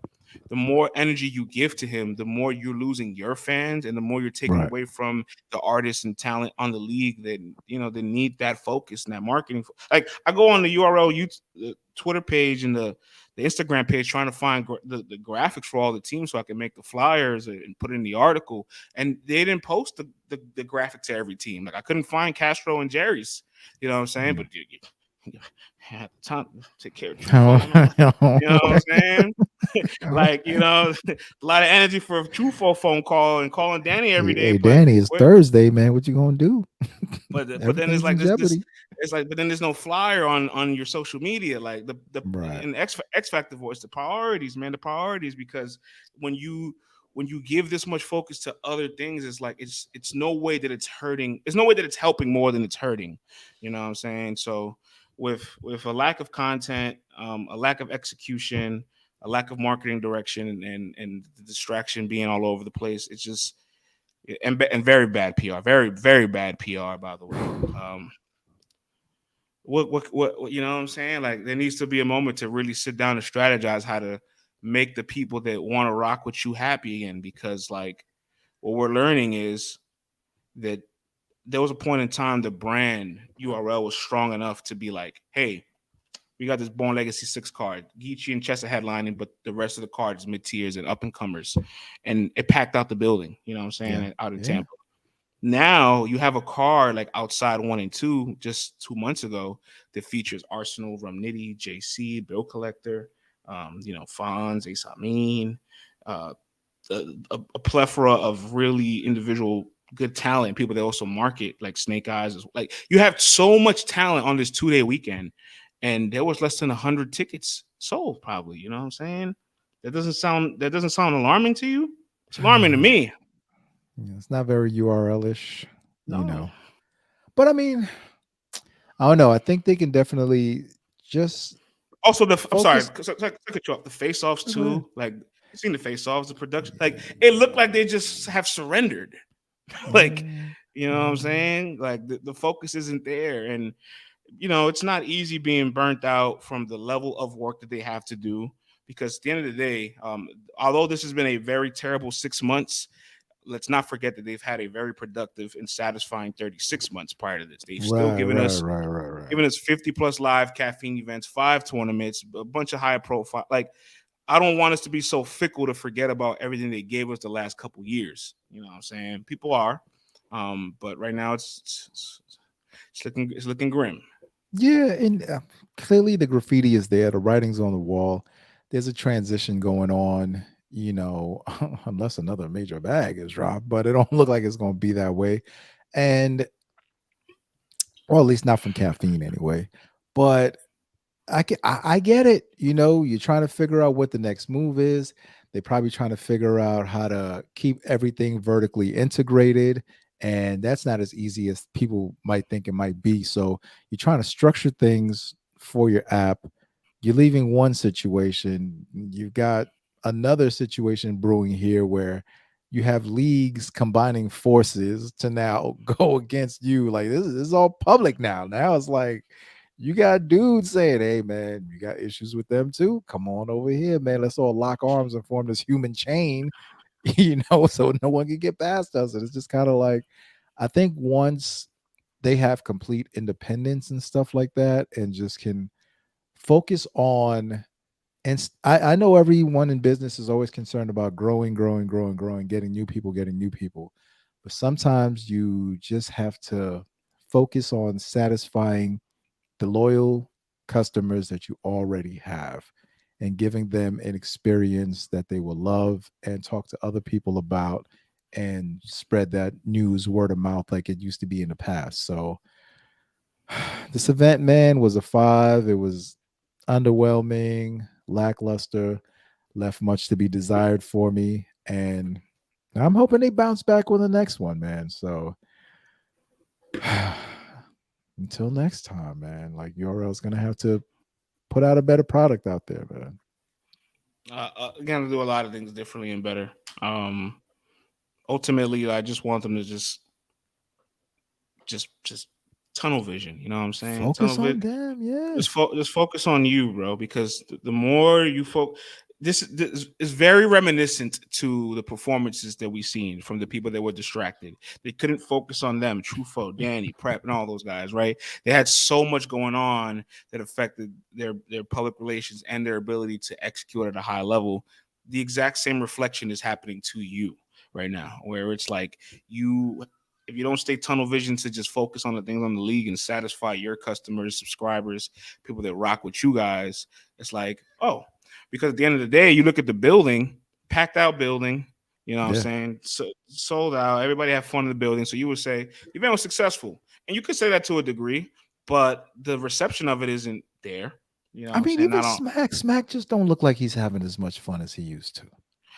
the more energy you give to him, the more you're losing your fans, and the more you're taking away from the artists and talent on the league that they need that focus and that marketing. Like I go on the URL Twitter page and the Instagram page trying to find the graphics for all the teams so I can make the flyers and put it in the article, and they didn't post the graphics to every team. Like I couldn't find Castro and Jerry's. You know what I'm saying? But had time to take care of True Phone. You know what I'm saying? Like, you know, a lot of energy for a True phone call and calling Danny every day. Hey, But Danny, it's Thursday, man. What you gonna do? but then it's Everything's like in this jeopardy. it's like, but then there's no flyer on your social media. Like the Right. in X Factor voice, the priorities, man, the priorities. Because when you give this much focus to other things, it's like it's no way that it's hurting. It's no way that it's helping more than it's hurting. You know what I'm saying? So with a lack of content, a lack of execution, a lack of marketing direction, and the distraction being all over the place, it's just and very bad PR, very bad PR, by the way. What you know what I'm saying? Like there needs to be a moment to really sit down and strategize how to make the people that want to rock with you happy again. Because like what we're learning is that there was a point in time the brand URL was strong enough to be like, hey, we got this Born Legacy 6 card, Geechee and Chessa headlining, but the rest of the cards mid tiers and up and comers, and it packed out the building. You know what I'm saying? Yeah. Out in Yeah. Tampa. Now you have a card like Outside 1 and 2 just 2 months ago that features Arsenal, Rum Nitty, JC, Bill Collector, you know, Fonz, Ace Amin, uh, a plethora of really individual good talent, people that also market like Snake Eyes. Like you have so much talent on this 2-day weekend, and there was less than 100 tickets sold, probably. You know what I'm saying? That doesn't sound alarming to you? It's alarming to me. Yeah, it's not very URL-ish, you No. know. But I mean, I don't know. I think they can definitely just Also, I'm sorry, focus. the face offs Go ahead. too. Like you seen the face offs, the production, like it looked like they just have surrendered. Like, Yeah. you know what I'm saying? Like the focus isn't there. And you know, it's not easy being burnt out from the level of work that they have to do. Because at the end of the day, although this has been a very terrible 6 months, let's not forget that they've had a very productive and satisfying 36 months prior to this. They've still Right, given right, us right, right, right. giving us 50 plus live caffeine events, 5 tournaments, a bunch of high profile. Like, I don't want us to be so fickle to forget about everything they gave us the last couple years. You know what I'm saying? People are, but right now it's looking grim. Yeah, and clearly the graffiti is there. The writing's on the wall. There's a transition going on, you know, unless another major bag is dropped, but it don't look like it's going to be that way. And, or at least not from caffeine anyway. But I get it. You know, you're trying to figure out what the next move is. They're probably trying to figure out how to keep everything vertically integrated. And that's not as easy as people might think it might be. So you're trying to structure things for your app. You're leaving one situation. You've got another situation brewing here where you have leagues combining forces to now go against you. Like this is all public now. Now it's like you got dudes saying, hey man, you got issues with them too. Come on over here, man. Let's all lock arms and form this human chain, you know, so no one can get past us. And it's just kind of like, I think once they have complete independence and stuff like that and just can focus on, and I know everyone in business is always concerned about growing, getting new people. But sometimes you just have to focus on satisfying the loyal customers that you already have and giving them an experience that they will love and talk to other people about and spread that news word of mouth like it used to be in the past. So this event, man, was a 5. It was underwhelming, lackluster, left much to be desired for me. And I'm hoping they bounce back with the next one, man. So until next time, man, like URL's gonna have to put out a better product out there, man. Gonna do a lot of things differently and better. Ultimately, I just want them to just tunnel vision. You know what I'm saying? Tunnel Focus on vision. them, yeah. Just focus on you, bro. Because the more you focus, this is very reminiscent to the performances that we've seen from the people that were distracted. They couldn't focus on them. Trufo, Danny, Prep, and all those guys. Right? They had so much going on that affected their public relations and their ability to execute at a high level. The exact same reflection is happening to you right now, where it's like you if you don't stay tunnel vision to just focus on the things on the league and satisfy your customers, subscribers, people that rock with you guys, it's like, oh, because at the end of the day, you look at the building, packed out building, you know what I'm saying? So, sold out. Everybody had fun in the building. So you would say the event was successful. And you could say that to a degree, but the reception of it isn't there. You know what I I'm mean, saying? even Smack just don't look like he's having as much fun as he used to.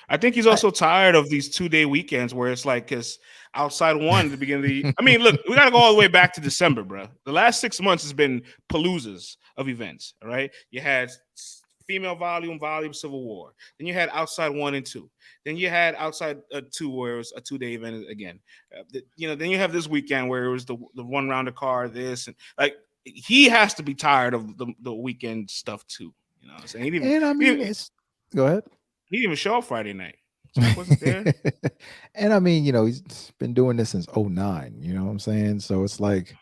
I think he's also tired of these 2-day weekends where it's like, because outside one at the beginning of the I mean, look, we got to go all the way back to December, bro. The last 6 months has been paloozas of events, all right? You had female volume, Civil War. Then you had outside 1 and 2. Then you had outside 2, where it was a 2-day event again. Then you have this weekend where it was the one round of car, this, and like, he has to be tired of the weekend stuff too. You know what I'm saying? Go ahead. He didn't even show up Friday night. Smack wasn't there. And I mean, he's been doing this since 2009. You know what I'm saying? So it's like,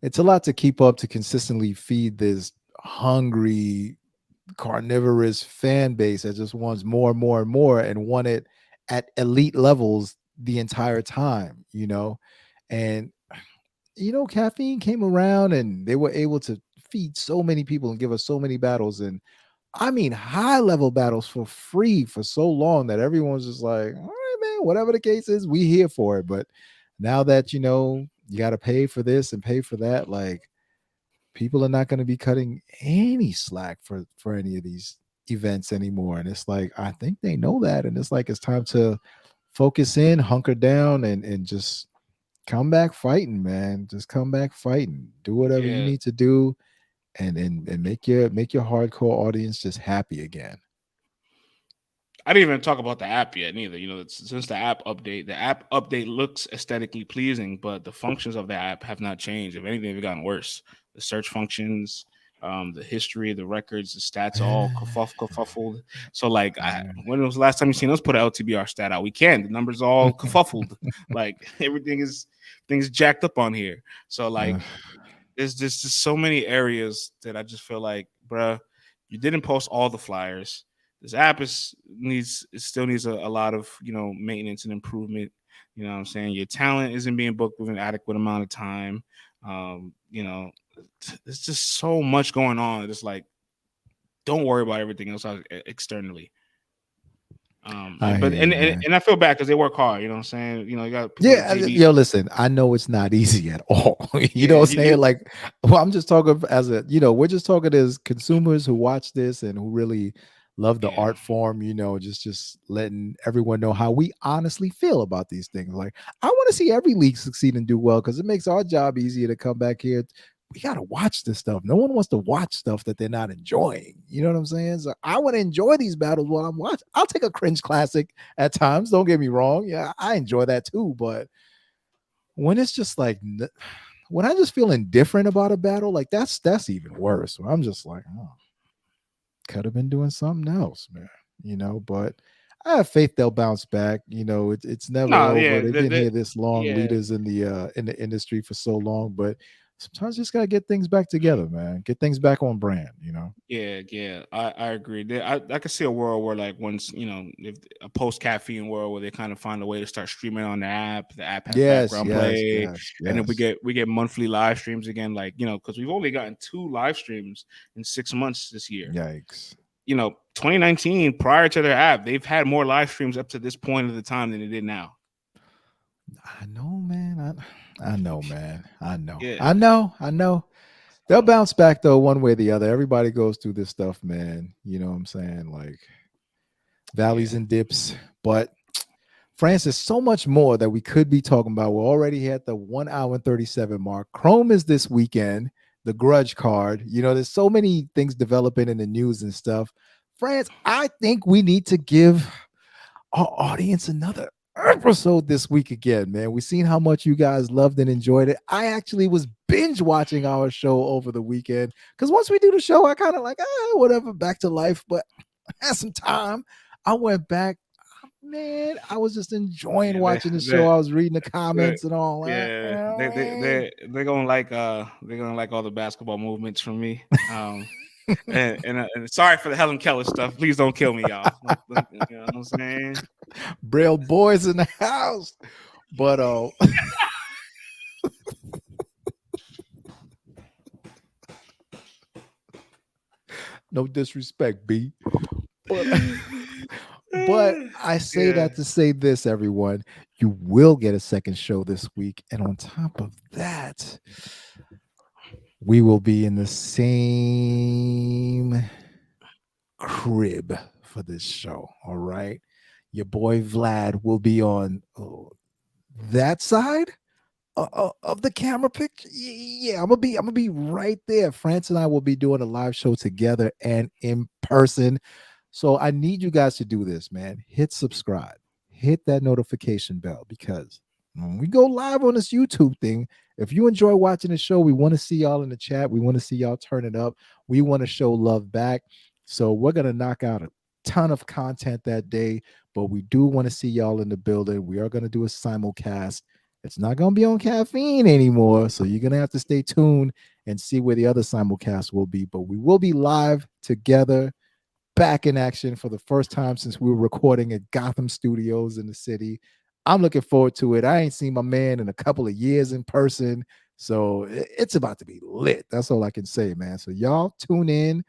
it's a lot to keep up to consistently feed this hungry, carnivorous fan base that just wants more and more and more and want it at elite levels the entire time, And, caffeine came around and they were able to feed so many people and give us so many battles. And I mean, high level battles for free for so long that everyone's just like, all right, man, whatever the case is, we here for it. But now that, you got to pay for this and pay for that, like, people are not going to be cutting any slack for any of these events anymore. And it's like, I think they know that. And it's like, it's time to focus in, hunker down, and just come back fighting, man. Just come back fighting. Do whatever you need to do. And make your hardcore audience just happy again. I didn't even talk about the app yet, neither. Since the app update looks aesthetically pleasing, but the functions of the app have not changed. If anything, they've gotten worse. The search functions, the history, the records, the stats, all kerfuffled. So, like, when was the last time you seen us put an LTBR stat out? We can. The numbers all kerfuffled. Like, things jacked up on here. So, like, there's just so many areas that I just feel like, bruh, you didn't post all the flyers. This app still needs a lot of, maintenance and improvement. You know what I'm saying? Your talent isn't being booked with an adequate amount of time. There's just so much going on. It's like, don't worry about everything else externally. And I feel bad because they work hard. You know what I'm saying? You got listen, I know it's not easy at all. you know what I'm saying? Like, well, I'm just talking we're just talking as consumers who watch this and who really love the art form, just letting everyone know how we honestly feel about these things. Like, I want to see every league succeed and do well because it makes our job easier to come back here. We got to watch this stuff. No one wants to watch stuff that they're not enjoying. You know what I'm saying? So I want to enjoy these battles while I'm watching. I'll take a cringe classic at times. Don't get me wrong. Yeah, I enjoy that too. But when it's just like, when I just feel indifferent about a battle, like that's even worse. When I'm just like, oh, could have been doing something else, man. But I have faith they'll bounce back. It's never over. They've been here this long, leaders in the industry for so long, but sometimes you just gotta get things back together, man. Get things back on brand, Yeah, I agree. I can see a world where, like, once if a post caffeine world where they kind of find a way to start streaming on the app has background play, and then we get monthly live streams again, like, because we've only gotten 2 live streams in 6 months this year. Yikes. 2019, prior to their app, they've had more live streams up to this point of the time than they did now. I know, man. I know, man. I know. Yeah. I know. They'll bounce back though, one way or the other. Everybody goes through this stuff, man. You know what I'm saying? Like, valleys and dips. But France, there's so much more that we could be talking about. We're already at the 1 hour and 37 mark. Chrome is this weekend. The grudge card. There's so many things developing in the news and stuff. France, I think we need to give our audience another episode this week again, man. We've seen how much you guys loved and enjoyed it. I actually was binge watching our show over the weekend because once we do the show, I kind of like, whatever, back to life. But I had some time. I went back. Man, I was just enjoying watching the show. I was reading the comments and all that. Yeah, they're gonna like all the basketball movements from me. And sorry for the Helen Keller stuff. Please don't kill me, y'all. You know what I'm saying? Braille boys in the house. But No disrespect, B. But, but I say that to say this, everyone. You will get a second show this week. And on top of that, we will be in the same crib for this show. All right. Your boy Vlad will be on that side of the camera picture. Yeah, I'm gonna be right there. France and I will be doing a live show together and in person. So I need you guys to do this, man. Hit subscribe, hit that notification bell, because when we go live on this YouTube thing, if you enjoy watching the show, we want to see y'all in the chat. We want to see y'all turn it up. We want to show love back. So we're gonna knock out a ton of content that day, but we do want to see y'all in the building. We are gonna do a simulcast. It's not going to be on caffeine anymore. So you're going to have to stay tuned and see where the other simulcast will be. But we will be live together, back in action for the first time since we were recording at Gotham Studios in the city. I'm looking forward to it. I ain't seen my man in a couple of years in person. So it's about to be lit. That's all I can say, man. So y'all tune in,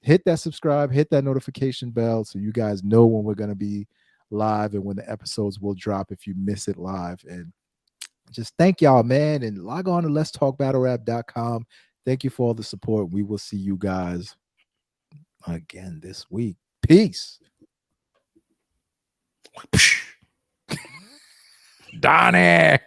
hit that subscribe, hit that notification bell so you guys know when we're going to be live and when the episodes will drop if you miss it live. And just thank y'all, man, and log on to letstalkbattlerap.com. Thank you for all the support. We will see you guys again this week. Peace. Donnie.